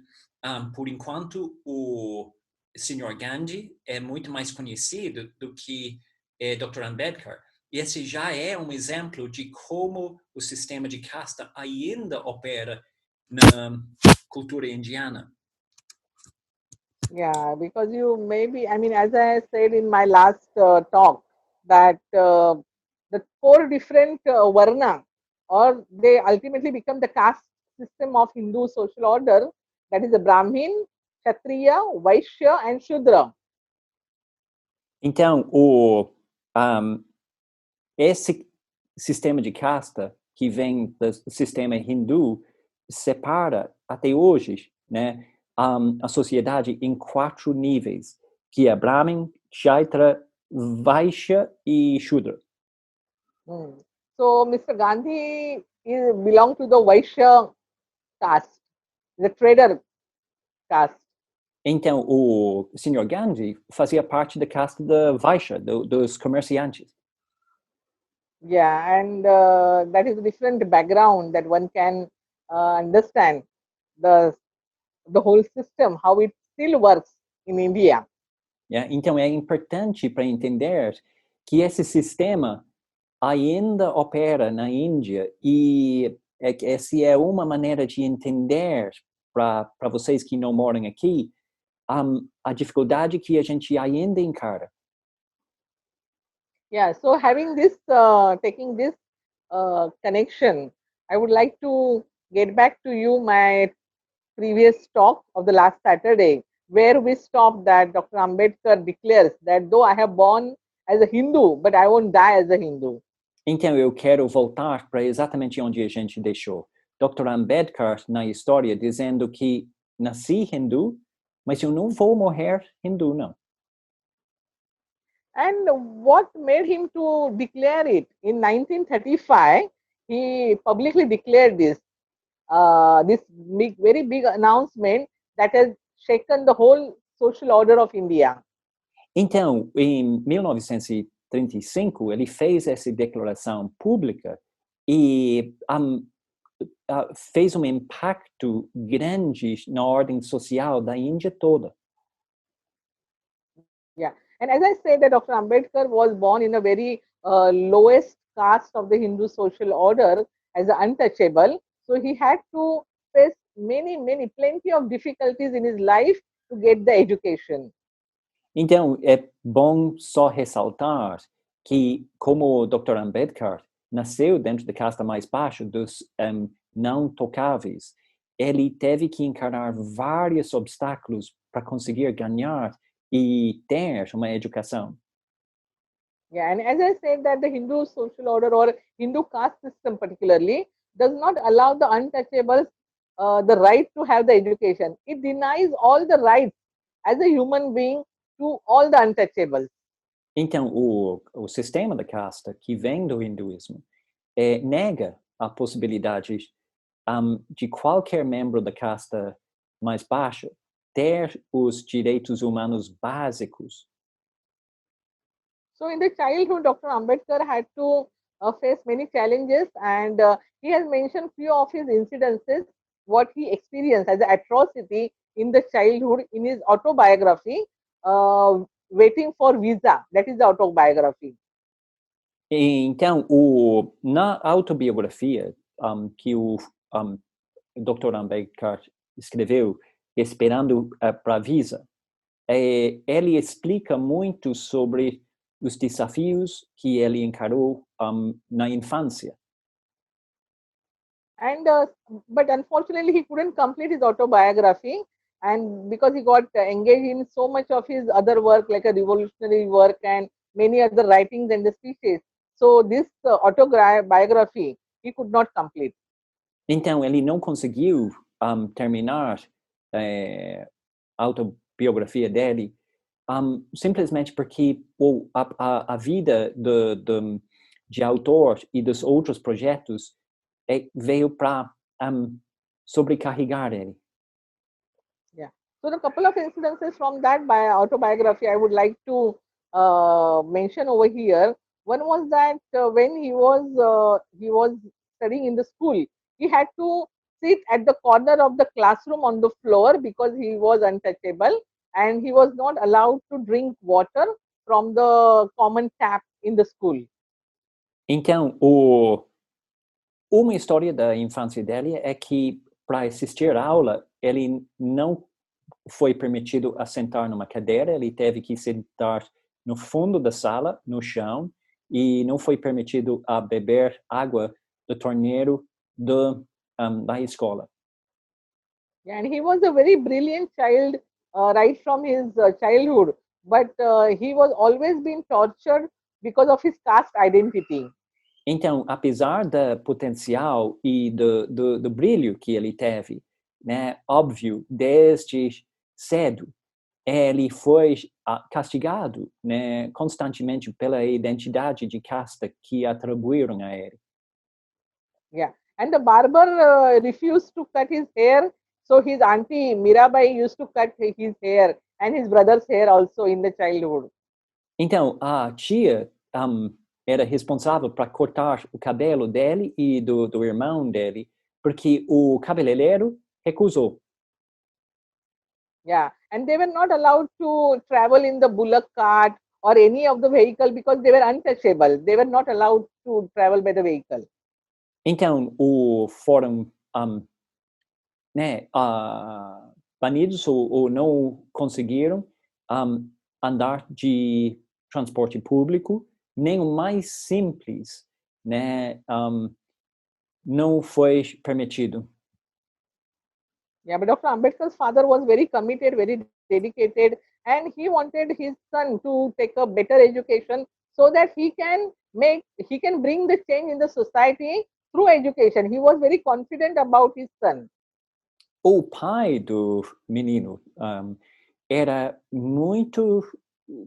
por enquanto, o Sr. Gandhi é muito mais conhecido do que Dr. Ambedkar. Esse já é um exemplo de como o sistema de casta ainda opera na cultura indiana. Yeah, because you maybe, I mean, as I said in my last talk, that the four different varna, or they ultimately become the caste system of Hindu social order, that is the Brahmin, Kshatriya, Vaishya, and Shudra. Então, esse sistema de casta que vem do sistema hindu separa até hoje, né, a sociedade em 4 níveis, que é Brahmin, Kshatriya, Vaishya e Shudra. So Mr. Gandhi belongs to the Vaishya caste, the trader caste. Então, o Sr. Gandhi fazia parte da casta da Vaishya, dos comerciantes. Yeah, and that is a different background that one can understand the whole system, how it still works in India. Yeah? Então, é importante para entender que esse sistema ainda opera na Índia e essa é uma maneira de entender para vocês que não moram aqui a dificuldade que a gente ainda encara. Yeah, so having this, taking this connection, I would like to get back to you my previous talk of the last Saturday, where we stopped that Dr. Ambedkar declares that though I have born as a Hindu, but I won't die as a Hindu. Então, eu quero voltar para exatamente onde a gente deixou. Dr. Ambedkar, na história, dizendo que nasci hindu, mas eu não vou morrer hindu, não. And what made him to declare it? In 1935, he publicly declared this, very big announcement that has shaken the whole social order of India. Então, em 1935, ele fez essa declaração pública e fez um impacto grande na ordem social da Índia toda. Yeah, and as I said, that Dr. Ambedkar was born in a very lowest caste of the Hindu social order as an untouchable. So he had to face plenty of difficulties in his life to get the education. Então, é bom só ressaltar que, como o Dr. Ambedkar nasceu dentro da casta mais baixa dos não tocáveis, ele teve que encarar vários obstáculos para conseguir ganhar e ter uma educação. Yeah, and as I said that the Hindu social order or Hindu caste system particularly does not allow the untouchables the right to have the education. It denies all the rights as a human being to all the untouchables. Então, o sistema da casta que vem do hinduísmo nega a possibilidade de qualquer membro da casta mais baixa ter os direitos humanos básicos. So in the childhood, Dr. Ambedkar had to face many challenges, and he has mentioned few of his incidences what he experienced as an atrocity in the childhood in his autobiography, Waiting for Visa. That is the autobiography. Então, na autobiografia que o Dr. Ambedkar escreveu, Esperando para a Visa, ele explica muito sobre os desafios que ele encarou na infância. And but unfortunately, he couldn't complete his autobiography, and because he got engaged in so much of his other work, like a revolutionary work and many other writings and the speeches. So this autobiography he could not complete. Então, ele não conseguiu terminar a autobiografia dele simplesmente porque a vida de autor e dos outros projetos veio para sobrecarregar ele. Yeah. So a couple of incidences from that autobiography I would like to mention over here. One was that when he was studying in the school, he had to sit at the corner of the classroom on the floor because he was untouchable, and he was not allowed to drink water from the common tap in the school. Então, uma história da infância dele é que, para assistir à aula, ele não foi permitido a sentar numa cadeira, ele teve que sentar no fundo da sala, no chão, e não foi permitido a beber água do torneiro da escola. And he was a very brilliant child right from his childhood, but he was always being tortured because of his caste identity. Então, apesar do potencial e do brilho que ele teve, né, óbvio, desde cedo, ele foi castigado, né, constantemente pela identidade de casta que atribuíram a ele. Yeah, and the barber refused to cut his hair, so his auntie Mirabai used to cut his hair and his brother's hair also in the childhood. Então, a tia era responsável para cortar o cabelo dele e do irmão dele, porque o cabeleireiro recusou. Yeah, and they were not allowed to travel in the bullock cart or any of the vehicle because they were untouchable. They were not allowed to travel by the vehicle. Então, foram banidos ou não conseguiram andar de transporte público, nem o mais simples, né, não foi permitido. Yeah, but Dr. Ambedkar's father was very committed, very dedicated, and he wanted his son to take a better education so that he can bring the change in the society through education. He was very confident about his son. O pai do menino era muito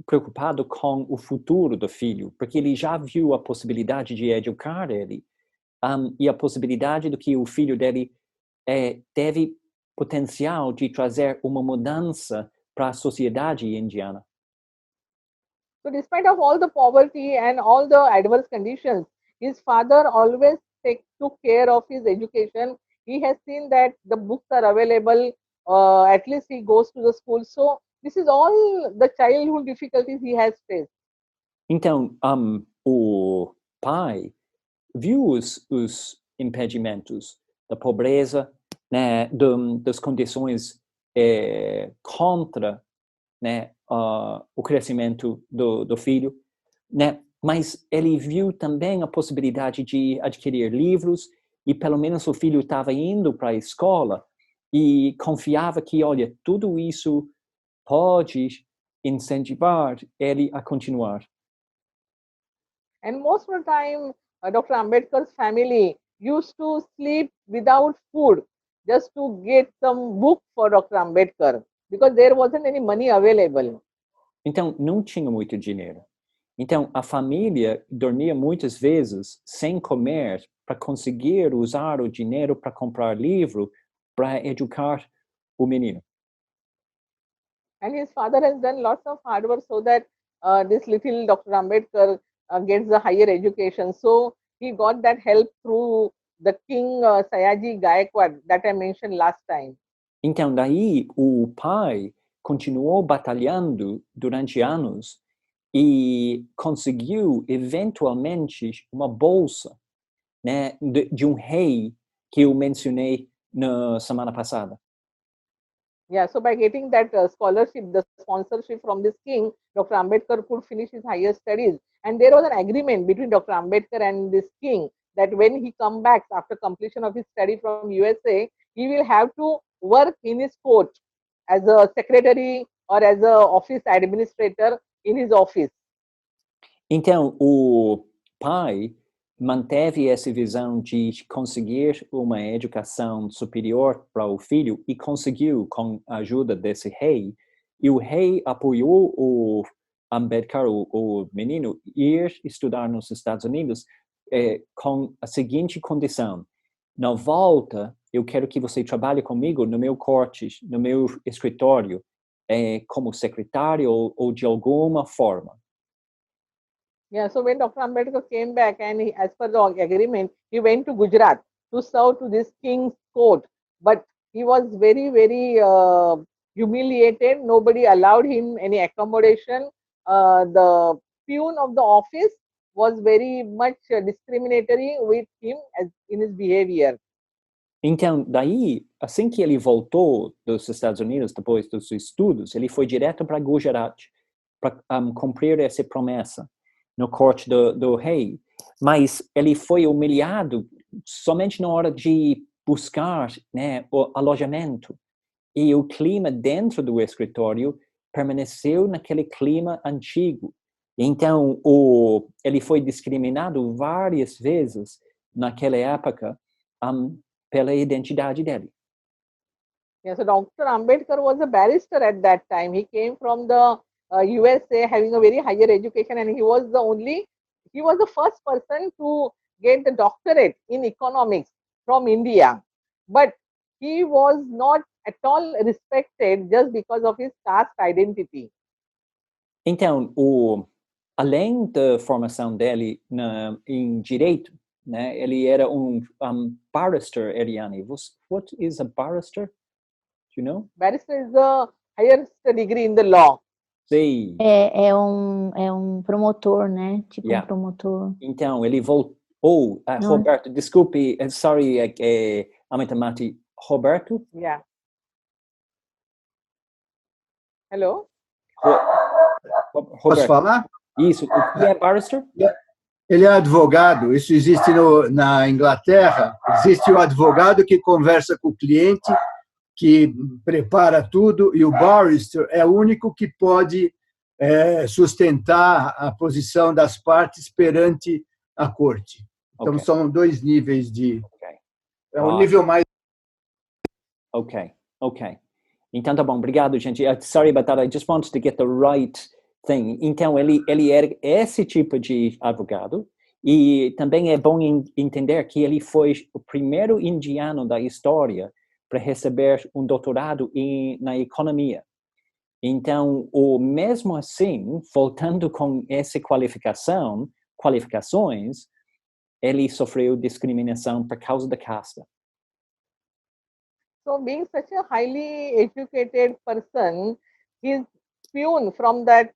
preocupado com o futuro do filho, porque ele já viu a possibilidade de educar ele e a possibilidade de que o filho dele teve potencial de trazer uma mudança para a sociedade indiana. So despite of all the poverty and all the adverse conditions, his father always took care of his education. He has seen that the books are available, at least he goes to the school. So this is all the childhood difficulties he has faced. Então, o pai viu os impedimentos da pobreza, né, das condições contra, né, o crescimento do filho, né, mas ele viu também a possibilidade de adquirir livros e pelo menos o filho estava indo para a escola e confiava que, olha, tudo isso pode incentivar ele a continuar. And most of the time, Dr. Ambedkar's family used to sleep without food just to get some book for Dr. Ambedkar because there wasn't any money available. Então, não tinha muito dinheiro. Então, a família dormia muitas vezes sem comer para conseguir usar o dinheiro para comprar livro para educar o menino. And his father has done lots of hard work so that this little Dr. Ambedkar gets the higher education. So he got that help through the King Sayaji Gaikwad that I mentioned last time. Então, daí, o pai continuou batalhando durante anos e conseguiu, eventualmente, uma bolsa, né, de um rei que eu mencionei na semana passada. Yeah, so by getting that scholarship, the sponsorship from this king, Dr. Ambedkar could finish his higher studies. And there was an agreement between Dr. Ambedkar and this king that when he comes back after completion of his study from USA, he will have to work in his court as a secretary or as a office administrator in his office. Então, o pai manteve essa visão de conseguir uma educação superior para o filho e conseguiu com a ajuda desse rei. E o rei apoiou o Ambedkar, o menino, ir estudar nos Estados Unidos com a seguinte condição: na volta, eu quero que você trabalhe comigo no meu corte, no meu escritório, como secretário ou de alguma forma. Yeah, so when Dr. Ambedkar came back and as per the agreement, he went to Gujarat to serve to this king's court. But he was very, very humiliated. Nobody allowed him any accommodation. The peon of the office was very much discriminatory with him as in his behavior. Então, daí, assim que ele voltou dos Estados Unidos, depois dos estudos, ele foi direto para Gujarat para cumprir essa promessa no corte do rei. Mas ele foi humilhado somente na hora de buscar, né, o alojamento. E o clima dentro do escritório permaneceu naquele clima antigo. Então, ele foi discriminado várias vezes naquela época pela identidade dele. Yeah, so Dr. Ambedkar was a barrister at that time. He came from the USA having a very higher education, and he was the first person to get the doctorate in economics from India. But he was not at all respected just because of his caste identity. Então, além da formação dele em direito, né, ele era um barrister, Eliane. What is a barrister? Do you know? Barrister is the highest degree in the law. Sim. É um promotor, né? Tipo Yeah. um promotor. Então, ele voltou. Roberto, desculpe, sorry, Amitamati. Roberto? Yeah. Hello? Roberto. Posso falar? Isso. O que é barrister? Ele é advogado. Isso existe na Inglaterra. Existe o advogado que conversa com o cliente, que prepara tudo, e o barrister é o único que pode sustentar a posição das partes perante a corte. Então, são dois níveis de... É um nível mais... Ok. Então, tá bom. Obrigado, gente. Sorry about that. I just wanted to get the right thing. Então, ele era esse tipo de advogado. E também é bom entender que ele foi o primeiro indiano da história para receber um doutorado na economia. Então, mesmo assim, voltando com essa qualificações, ele sofreu discriminação por causa da casta. So, being such a highly educated person, his peon from that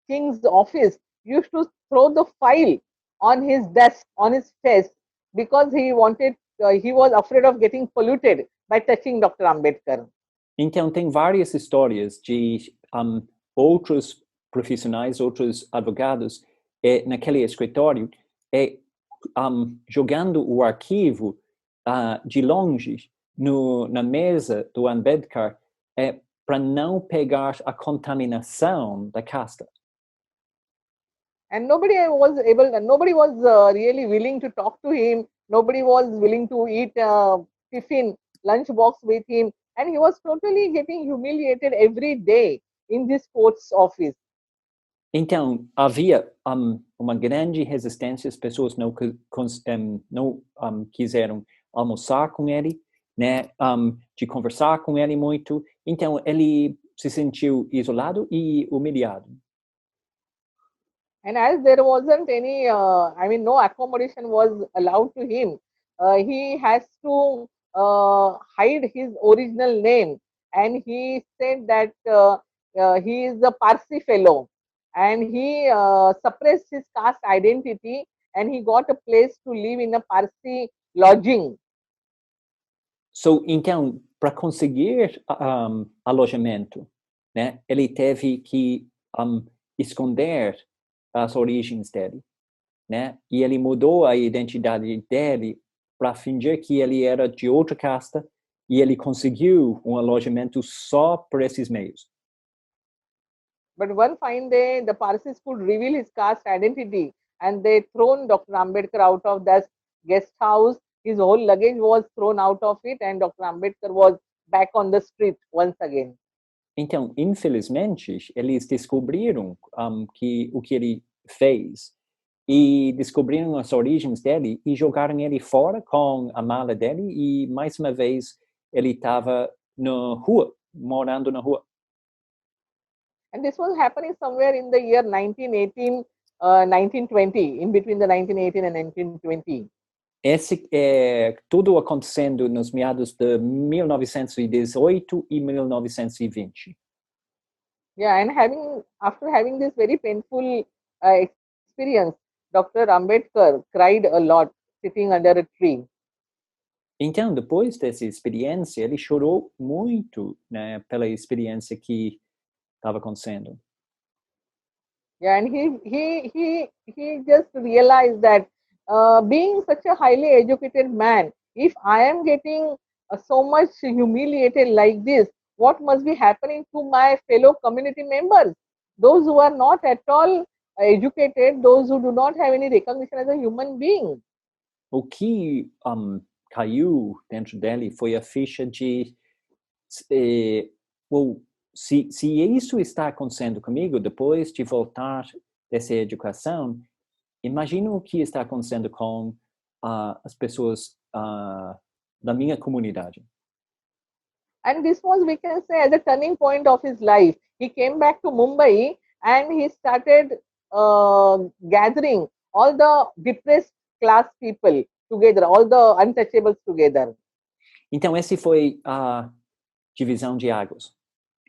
king's office used to throw the file on his desk, on his face, because he was afraid of getting polluted by touching Dr. Ambedkar. Então, tem várias histórias de outros profissionais, outros advogados naquele escritório jogando o arquivo de longe na mesa do Ambedkar para não pegar a contaminação da casta. And nobody was really willing to talk to him. Nobody was willing to eat tiffin, lunch box with him. And he was totally getting humiliated every day in this court's office. Então, havia uma grande resistência, as pessoas não quiseram almoçar com ele, né, de conversar com ele muito. Então, ele se sentiu isolado e humilhado. And as there wasn't any, no accommodation was allowed to him, he has to hide his original name, and he said that he is a Parsi fellow, and he suppressed his caste identity, and he got a place to live in a Parsi lodging. So, então, para conseguir alojamento, né, ele teve que esconder as origens dele, né? E ele mudou a identidade dele para fingir que ele era de outra casta, e ele conseguiu um alojamento só por esses meios. But one fine day, the Parsis could reveal his caste identity, and they thrown Dr. Ambedkar out of that guest house. His whole luggage was thrown out of it, and Dr. Ambedkar was back on the street once again. Então, infelizmente, eles descobriram o que ele fez, e descobriram as origens dele e jogaram ele fora com a mala dele, e mais uma vez ele estava na rua, morando na rua. And this was happening somewhere in the year 1918, 1920, in between the 1918 and 1920. Esse é tudo acontecendo nos meados de 1918 e 1920. Yeah, and after having this very painful experience, Dr. Ambedkar cried a lot sitting under a tree. Então, depois dessa experiência, ele chorou muito, né, pela experiência que estava acontecendo. Yeah, and he just realized that being such a highly educated man, if I am getting so much humiliated like this, what must be happening to my fellow community members? Those who are not at all educated, those who do not have any recognition as a human being. O que caiu dentro dele foi a ficha de se isso está acontecendo comigo depois de voltar dessa educação, imagina o que está acontecendo com as pessoas da minha comunidade. And this was, we can say, as a turning point of his life. He came back to Mumbai and he started gathering all the depressed class people together, all the untouchables together. Então, essa foi a divisão de águas.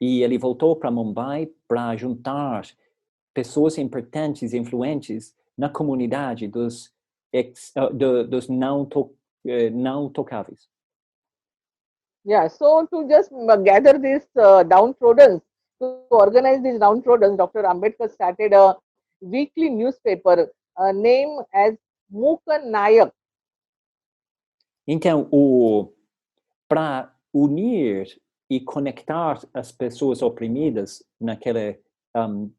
E ele voltou para Mumbai para juntar pessoas importantes e influentes na comunidade dos não tocáveis. Yeah, so to just gather these downtrodden, to organize these downtrodden, Dr. Ambedkar started a weekly newspaper named as Mukanayak. Então, para unir e conectar as pessoas oprimidas naquela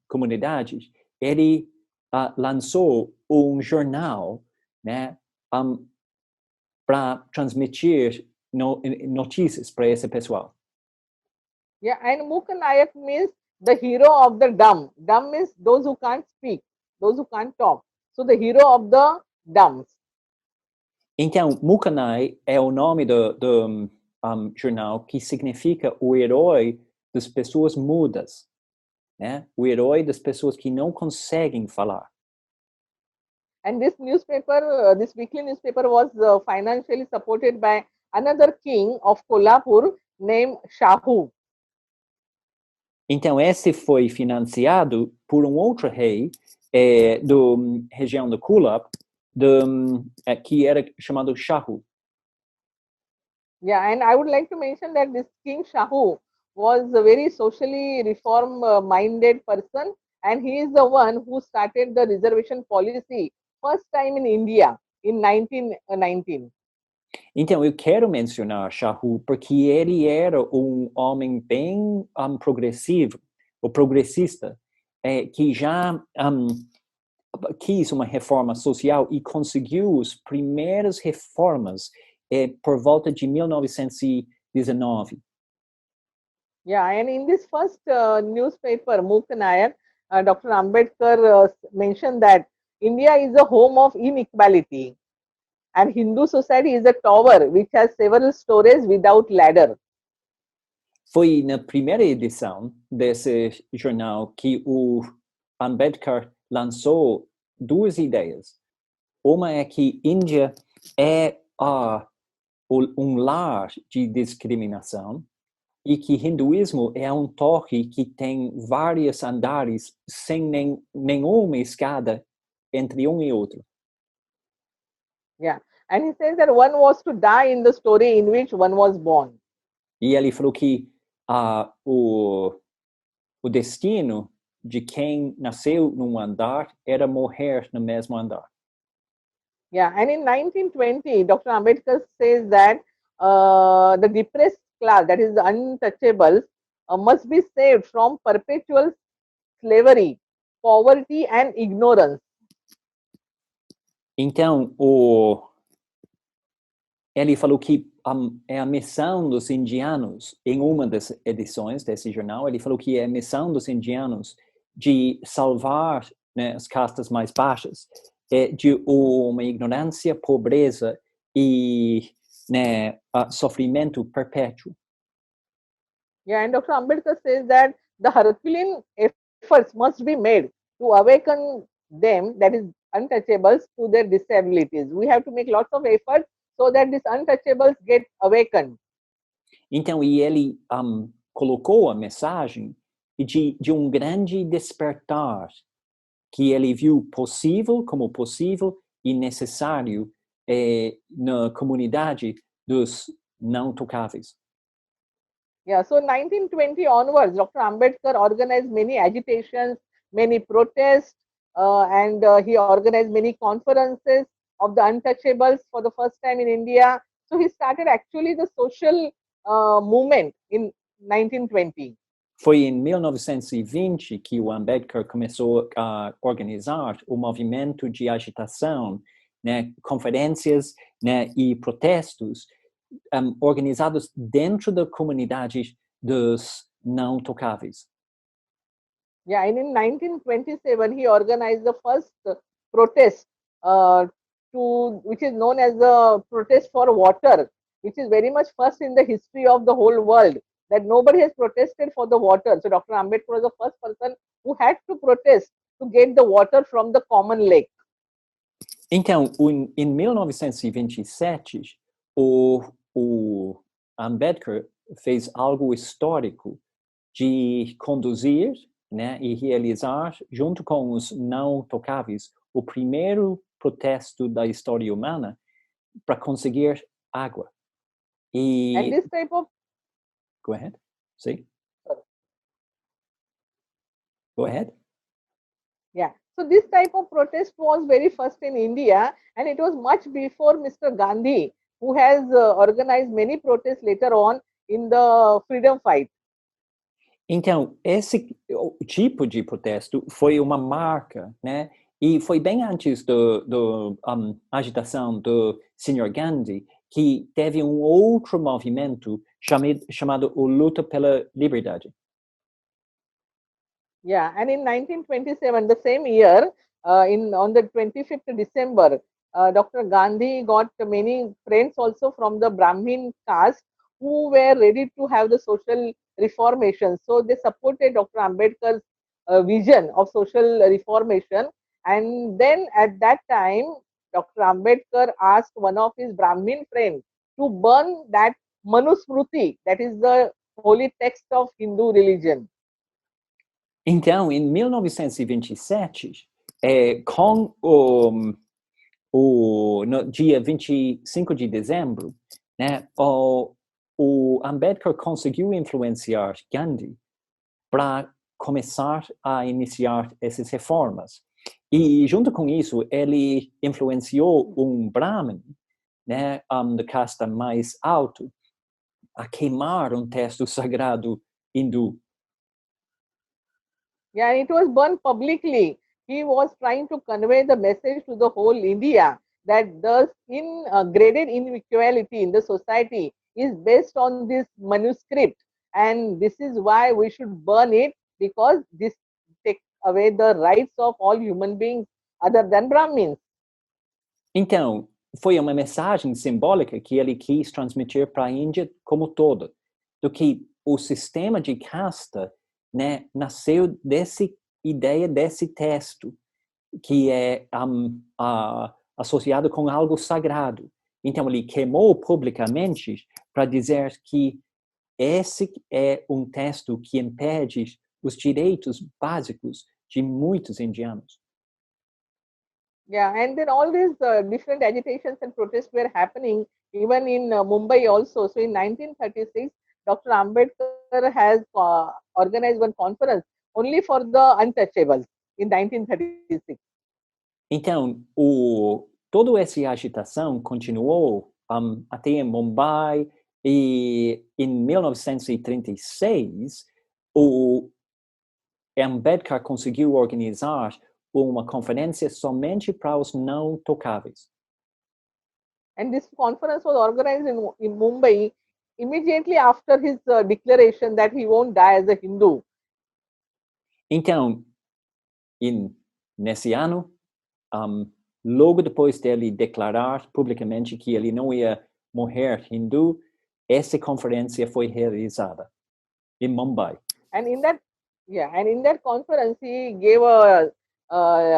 comunidade, ele lançou um jornal, né, para transmitir notícias para esse pessoal. Yeah, and Mukanayak means the hero of the dumb. Dumb means those who can't speak, those who can't talk. So the hero of the dumb. Então, Mukanai é o nome do jornal que significa o herói das pessoas mudas, né? O herói das pessoas que não conseguem falar. And this newspaper, this weekly newspaper was financially supported by another king of Kolhapur named Shahu. Então, esse foi financiado por um outro rei da região do Kolhapur, que era chamado Shahu. Yeah, and I would like to mention that this King Shahu was a very socially reform-minded person, and he is the one who started the reservation policy first time in India in 1919. Então, eu quero mencionar Shahu porque ele era um homem bem progressivo, ou progressista, que já quis uma reforma social e conseguiu as primeiras reformas por volta de 1919. Yeah, and in this first newspaper, Mukanayak, Dr. Ambedkar mentioned that India is a home of inequality, and Hindu society is a tower which has several stories without ladder. Foi na primeira edição desse jornal que o Ambedkar lançou duas ideias. Uma é que Índia é há um lar de discriminação e que hinduísmo é um torre que tem vários andares sem nenhuma escada entre um e outro. Yeah. And he says that one was to die in the story in which one was born. E ele falou que o destino de quem nasceu num andar era morrer no mesmo andar. Yeah, and in 1920, Dr. Ambedkar says that the depressed class, that is the untouchables, must be saved from perpetual slavery, poverty and ignorance. Então, ele falou que é a missão dos indianos, em uma das edições desse jornal, ele falou que é a missão dos indianos de salvar, né, as castas mais baixas de uma ignorância, pobreza e, né, sofrimento perpétuo. Yeah, and Dr. Ambedkar says that the Herculean efforts must be made to awaken them, that is untouchables, to their disabilities. We have to make lots of efforts so that these untouchables get awakened. Então, e ele colocou a mensagem de um grande despertar que ele viu como possível e necessário na comunidade dos não tocáveis. Yeah, so 1920 onwards, Dr. Ambedkar organized many agitations, many protests, and he organized many conferences of the untouchables for the first time in India. So he started actually the social movement in 1920. Foi em 1920 que o Ambedkar começou a organizar o movimento de agitação, né, conferências, né, e protestos organizados dentro da comunidade dos não tocáveis. Yeah, and in 1927 he organized the first protest which is known as the protest for water, which is very much first in the history of the whole world, that nobody has protested for the water. So Dr. Ambedkar was the first person who had to protest to get the water from the common lake. Então, em 1927, o Ambedkar fez algo histórico de conduzir, né, e realizar, junto com os não tocáveis, o primeiro protesto da história humana para conseguir água. And this type of... Go ahead. See? Go ahead. Yeah. So this type of protest was very first in India, and it was much before Mr. Gandhi, who has organized many protests later on in the freedom fight. Então, esse tipo de protesto foi uma marca, né? E foi bem antes da agitação do Sr. Gandhi que teve um outro movimento chamado o Luta pela Liberdade. Yeah, and in 1927, the same year, on the 25th December, Dr. Gandhi got many friends also from the Brahmin caste who were ready to have the social reformation. So they supported Dr. Ambedkar's vision of social reformation. And then at that time, Dr. Ambedkar asked one of his Brahmin friends to burn that Manusmriti, that is the holy text of Hindu religion. Então, em 1927, no dia 25 de dezembro, né, o Ambedkar conseguiu influenciar Gandhi para começar a iniciar essas reformas. E, junto com isso, ele influenciou um Brahmin, né, da casta mais alta, a queimar um texto sagrado hindu. Yeah, it was burned publicly. He was trying to convey the message to the whole India that the graded inequality in the society is based on this manuscript, and this is why we should burn it, because this takes away the rights of all human beings other than Brahmins. Então, foi uma mensagem simbólica que ele quis transmitir para a Índia como toda, do que o sistema de casta, né, nasceu dessa ideia, desse texto, que é associado com algo sagrado, Então, ele queimou publicamente para dizer que esse é um texto que impede os direitos básicos de muitos indianos. Yeah, and then all these different agitations and protests were happening even in Mumbai also. So in 1936, Dr. Ambedkar has organized one conference only for the untouchables in 1936. Então, toda essa agitação continuou até em Mumbai, e em 1936, o Ambedkar conseguiu organizar uma conferência somente para os não tocáveis. And this conference was organized in Mumbai immediately after his declaration that he won't die as a Hindu. Então, nesse ano, logo depois dele declarar publicamente que ele não ia morrer hindu, essa conferência foi realizada em Mumbai. And in that conference, he gave a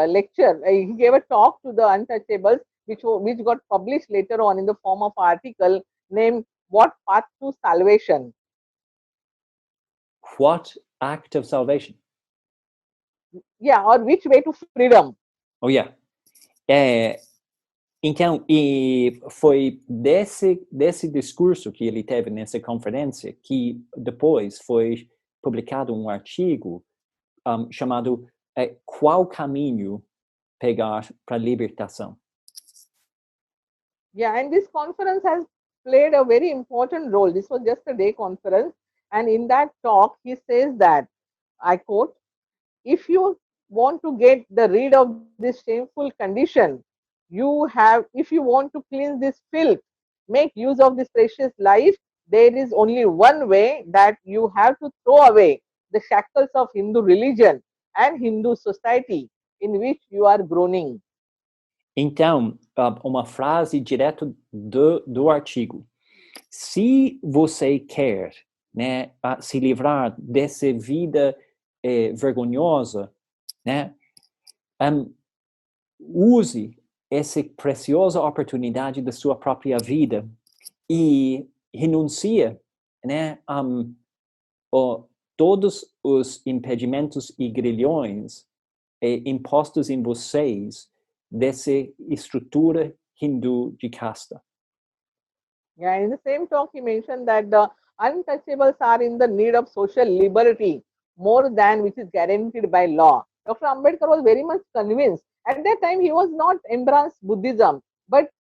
lecture. He gave a talk to the untouchables, which got published later on in the form of an article named "What Path to Salvation?" What act of salvation? Yeah, or which way to freedom? Oh, yeah. Então, e foi desse discurso que ele teve nessa conferência que depois foi publicado um artigo chamado Qual Caminho Pegar para a Libertação? Yeah, and this conference has played a very important role. This was just a day conference, and in that talk, he says that, I quote, "If you want to get rid of this shameful condition, if you want to cleanse this filth, make use of this precious life, there is only one way, that you have to throw away the shackles of Hindu religion and Hindu society in which you are groaning." Então, uma frase direto do artigo. Se você quer, né, se livrar dessa vida vergonhosa, né, use essa preciosa oportunidade da sua própria vida e renuncia, né, todos os impedimentos e grilhões impostos em vocês dessa estrutura hindu de casta. Yeah, in the same talk, he mentioned that the untouchables are in the need of social liberty more than which is guaranteed by law. Dr. Ambedkar was very much convinced. At that time, he was not embraced Buddhism, but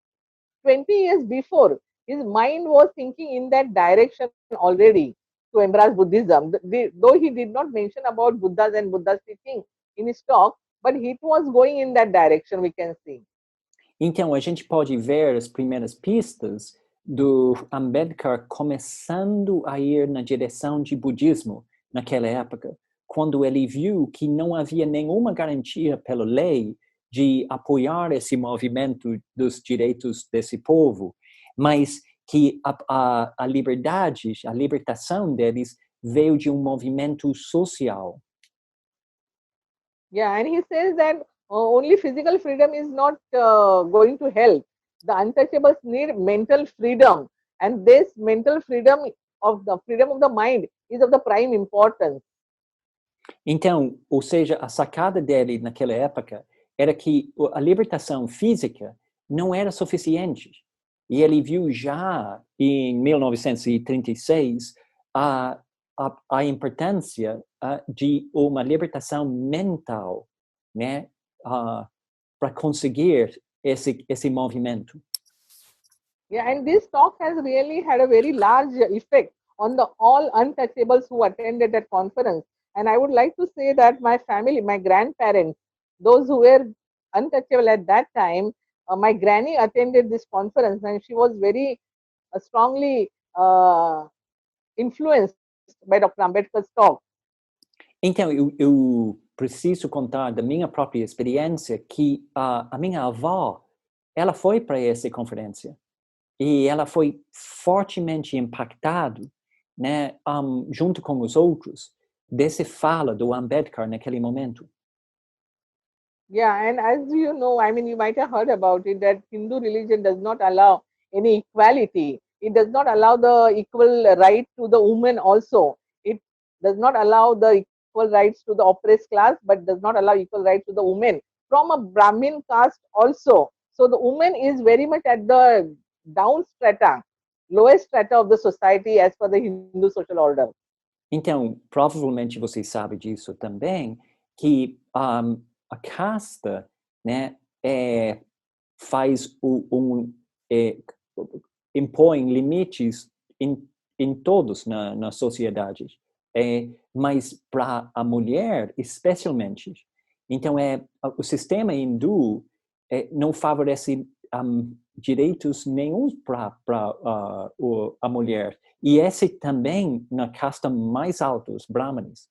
20 years before, his mind was thinking in that direction already to embrace Buddhism. Though he did not mention about Buddhas and Buddha's teaching in his talk, but he was going in that direction, we can see. Então, a gente pode ver as primeiras pistas do Ambedkar começando a ir na direção de budismo naquela época, quando ele viu que não havia nenhuma garantia pela lei de apoiar esse movimento dos direitos desse povo, mas que a liberdade, a libertação deles veio de um movimento social. Yeah, and he says that only physical freedom is not going to help. The untouchables need mental freedom, and this mental freedom of the mind is of the prime importance. Então, ou seja, a sacada dele naquela época era que a libertação física não era suficiente. E ele viu já em 1936 a importância de uma libertação mental, né, para conseguir esse movimento. Yeah, and this talk has really had a very large effect on all untouchables who attended that conference. And I would like to say that my family, my grandparents, those who were untouchable at that time, my granny attended this conference, and she was very strongly influenced by Dr. Ambedkar's talk. Então, eu preciso contar da minha própria experiência que a minha avó, ela foi para essa conferência e ela foi fortemente impactada, né, junto com os outros, dessa fala do Ambedkar naquele momento. Yeah, and as you know, I mean, you might have heard about it, that Hindu religion does not allow any equality. It does not allow the equal right to the woman also. It does not allow the equal rights to the oppressed class, but does not allow equal rights to the women from a Brahmin caste also. So the woman is very much at the down strata, lowest strata of the society as per the Hindu social order. Então, provavelmente você sabe disso também, que a casta, né, faz impõe limites em todos na sociedade, mas para a mulher especialmente. Então, o sistema hindu não favorece direitos nenhum para a mulher. E esse também na casta mais alta, os brahmanes.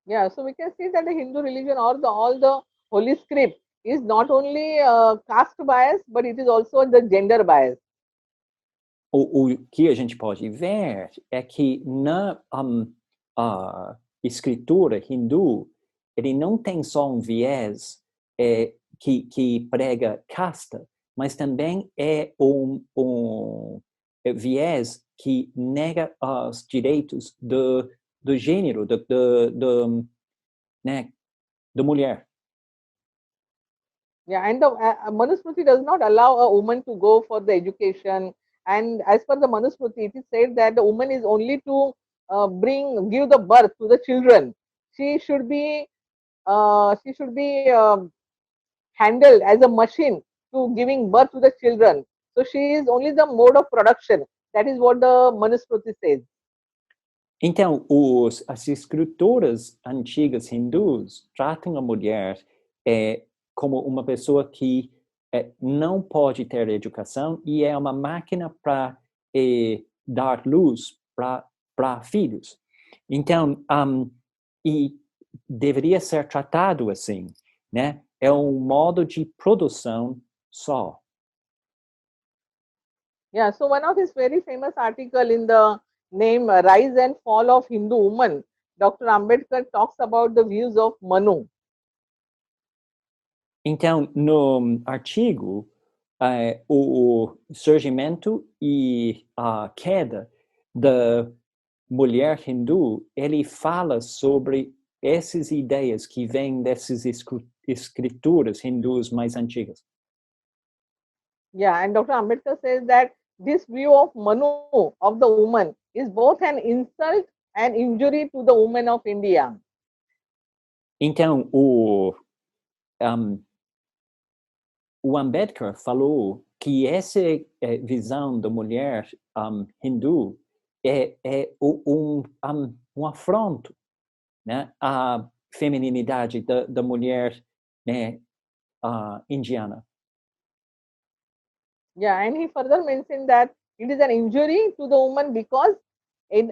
Yeah, so we can see that the Hindu religion or all the holy script is not only caste bias, but it is also the gender bias. O que a gente pode ver é que na escritura hindu, ele não tem só um viés que prega casta, mas também é um viés que nega os direitos do gênero, né, da mulher. Yeah, and the Manusmriti does not allow a woman to go for the education. And as per the Manusmriti, it is said that the woman is only to give the birth to the children. She should be handled as a machine to giving birth to the children. So she is only the mode of production. That is what the Manusmriti says. Então, as escrituras antigas hindus tratam a mulher como uma pessoa que não pode ter educação e é uma máquina para dar luz para filhos. Então, e deveria ser tratado assim, né? É um modo de produção só. Yeah, so one of his very famous article in the name Rise and Fall of Hindu Woman, Dr. Ambedkar talks about the views of Manu. Então, no artigo, o surgimento e a queda da mulher hindu, ele fala sobre essas ideias que vêm dessas escrituras hindus mais antigas. Yeah, and Dr. Ambedkar says that this view of Manu, of the woman, is both an insult and injury to the women of India. Então, o Ambedkar falou que essa visão da mulher hindu é um afronto, né, à feminilidade da mulher, né, indiana. Yeah, and he further mentioned that it is an injury to the woman because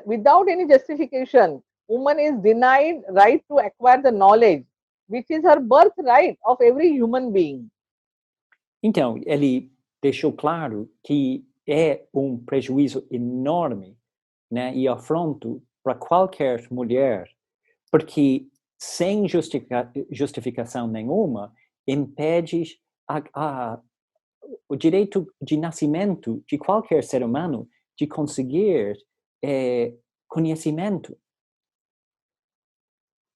without any justification, woman is denied right to acquire the knowledge, which is her birthright of every human being. Então, ele deixou claro que é um prejuízo enorme, né, e afronto para qualquer mulher, porque sem justificação nenhuma, impede o direito de nascimento de qualquer ser humano de conseguir conhecimento.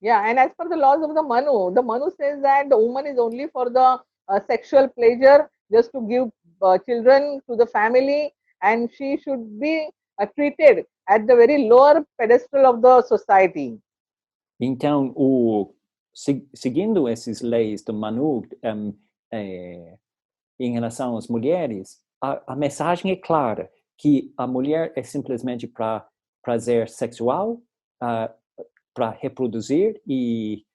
Yeah, and as per the laws of the Manu says that the woman is only for the sexual pleasure, just to give children to the family, and she should be treated at the very lower pedestal of the society. Então, seguindo essas leis do Manu em relação às mulheres, a mensagem é clara, que a mulher é simplesmente para prazer sexual, para reproduzir e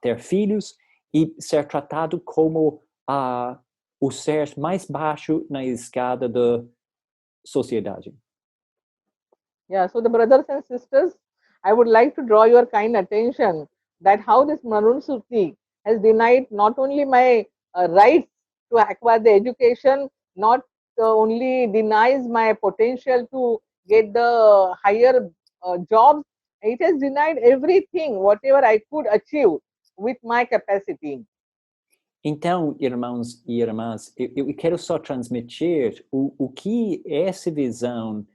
ter filhos, e ser tratado como o ser mais baixo na escada da sociedade. Yeah, so the brothers and sisters, I would like to draw your kind attention that how this Manusmriti has denied not only my rights to acquire the education, not only denies my potential to get the higher jobs, it has denied everything, whatever I could achieve with my capacity. Então, irmãos e irmãs, eu quero só transmitir o que essa visão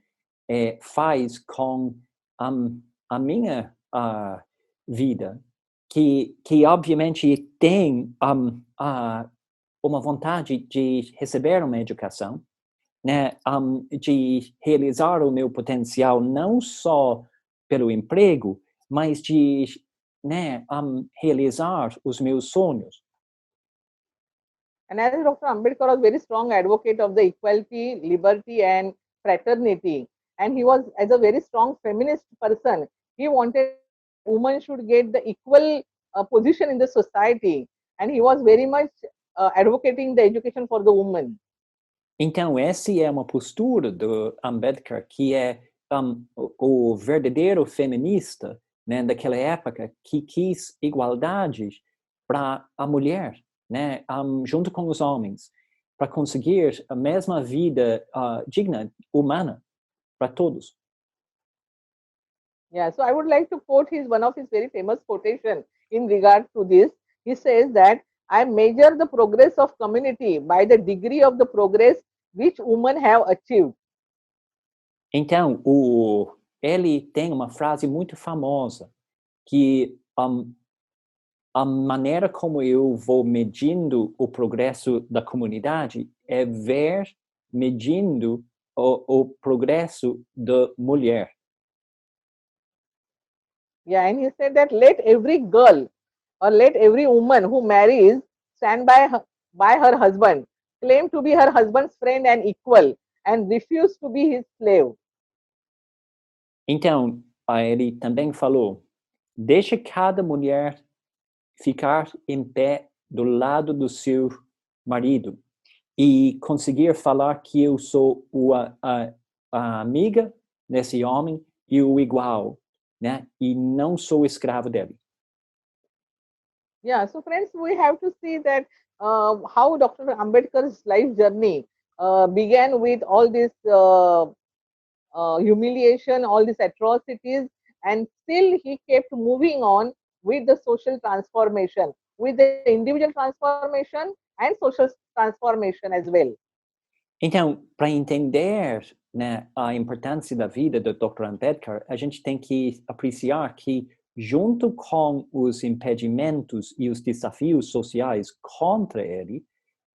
faz com a minha vida, que obviamente tem uma vontade de receber uma educação, né, de realizar o meu potencial não só pelo emprego, mas de, né, realizar os meus sonhos. And as Dr. Ambedkar was very strong advocate of the equality, liberty, and fraternity, and he was, as a very strong feminist person, he wanted women should get the equal position in the society, and he was very much advocating the education for the women. Então, essa é uma postura do Ambedkar, que é o verdadeiro feminista, né, daquela época, que quis igualdade para a mulher, né, junto com os homens, para conseguir a mesma vida digna, humana, para todos. Yeah, so I would like to quote one of his very famous quotation in regard to this. He says that I measure the progress of community by the degree of the progress which women have achieved. Então, ele tem uma frase muito famosa, que a maneira como eu vou medindo o progresso da comunidade é medindo o progresso da mulher. Yeah, and he said that let every girl or let every woman who marries stand by her husband, claim to be her husband's friend and equal, and refuse to be his slave. Então, ele também falou, deixe cada mulher ficar em pé do lado do seu marido e conseguir falar que eu sou a amiga desse homem e o igual, né? E não sou escravo dele. Yeah, so friends, we have to see that how Dr. Ambedkar's life journey began with all this humiliation, all these atrocities, and still he kept moving on with the social transformation, with the individual transformation and social transformation as well. Então, para entender, né, a importância da vida do Dr. Ambedkar, a gente tem que apreciar que, junto com os impedimentos e os desafios sociais contra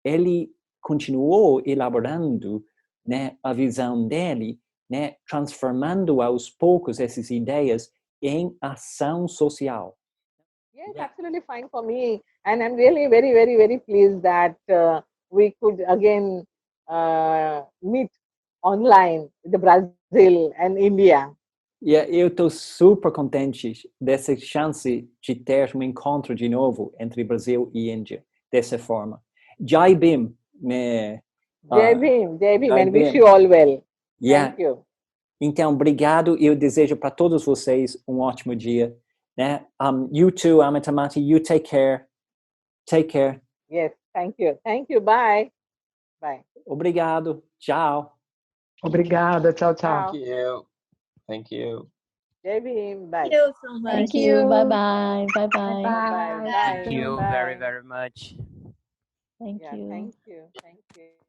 ele continuou elaborando, né, a visão dele, né, transformando aos poucos essas ideias em ação social. Yes, absolutely fine for me, and I'm really very, very, very pleased that we could again meet online in the Brazil and India. Eu estou super contente dessa chance de ter um encontro de novo entre Brasil e Índia, dessa forma. Jai Bhim, né? Jai Bhim, and Bhim. wish you all well. Yeah. Thank you. Então, obrigado. Eu desejo para todos vocês um ótimo dia. Né? You too, Amitamati. You take care. Take care. Yes, thank you. Thank you. Bye. Bye. Obrigado. Tchau. Obrigada. Tchau, tchau. Thank you. Thank you. Jai Bhim. Bye. Thank you so much. Thank you. Bye-bye. Bye-bye. Bye. Thank you very, very much. Thank Yeah, you. thank you. Thank you.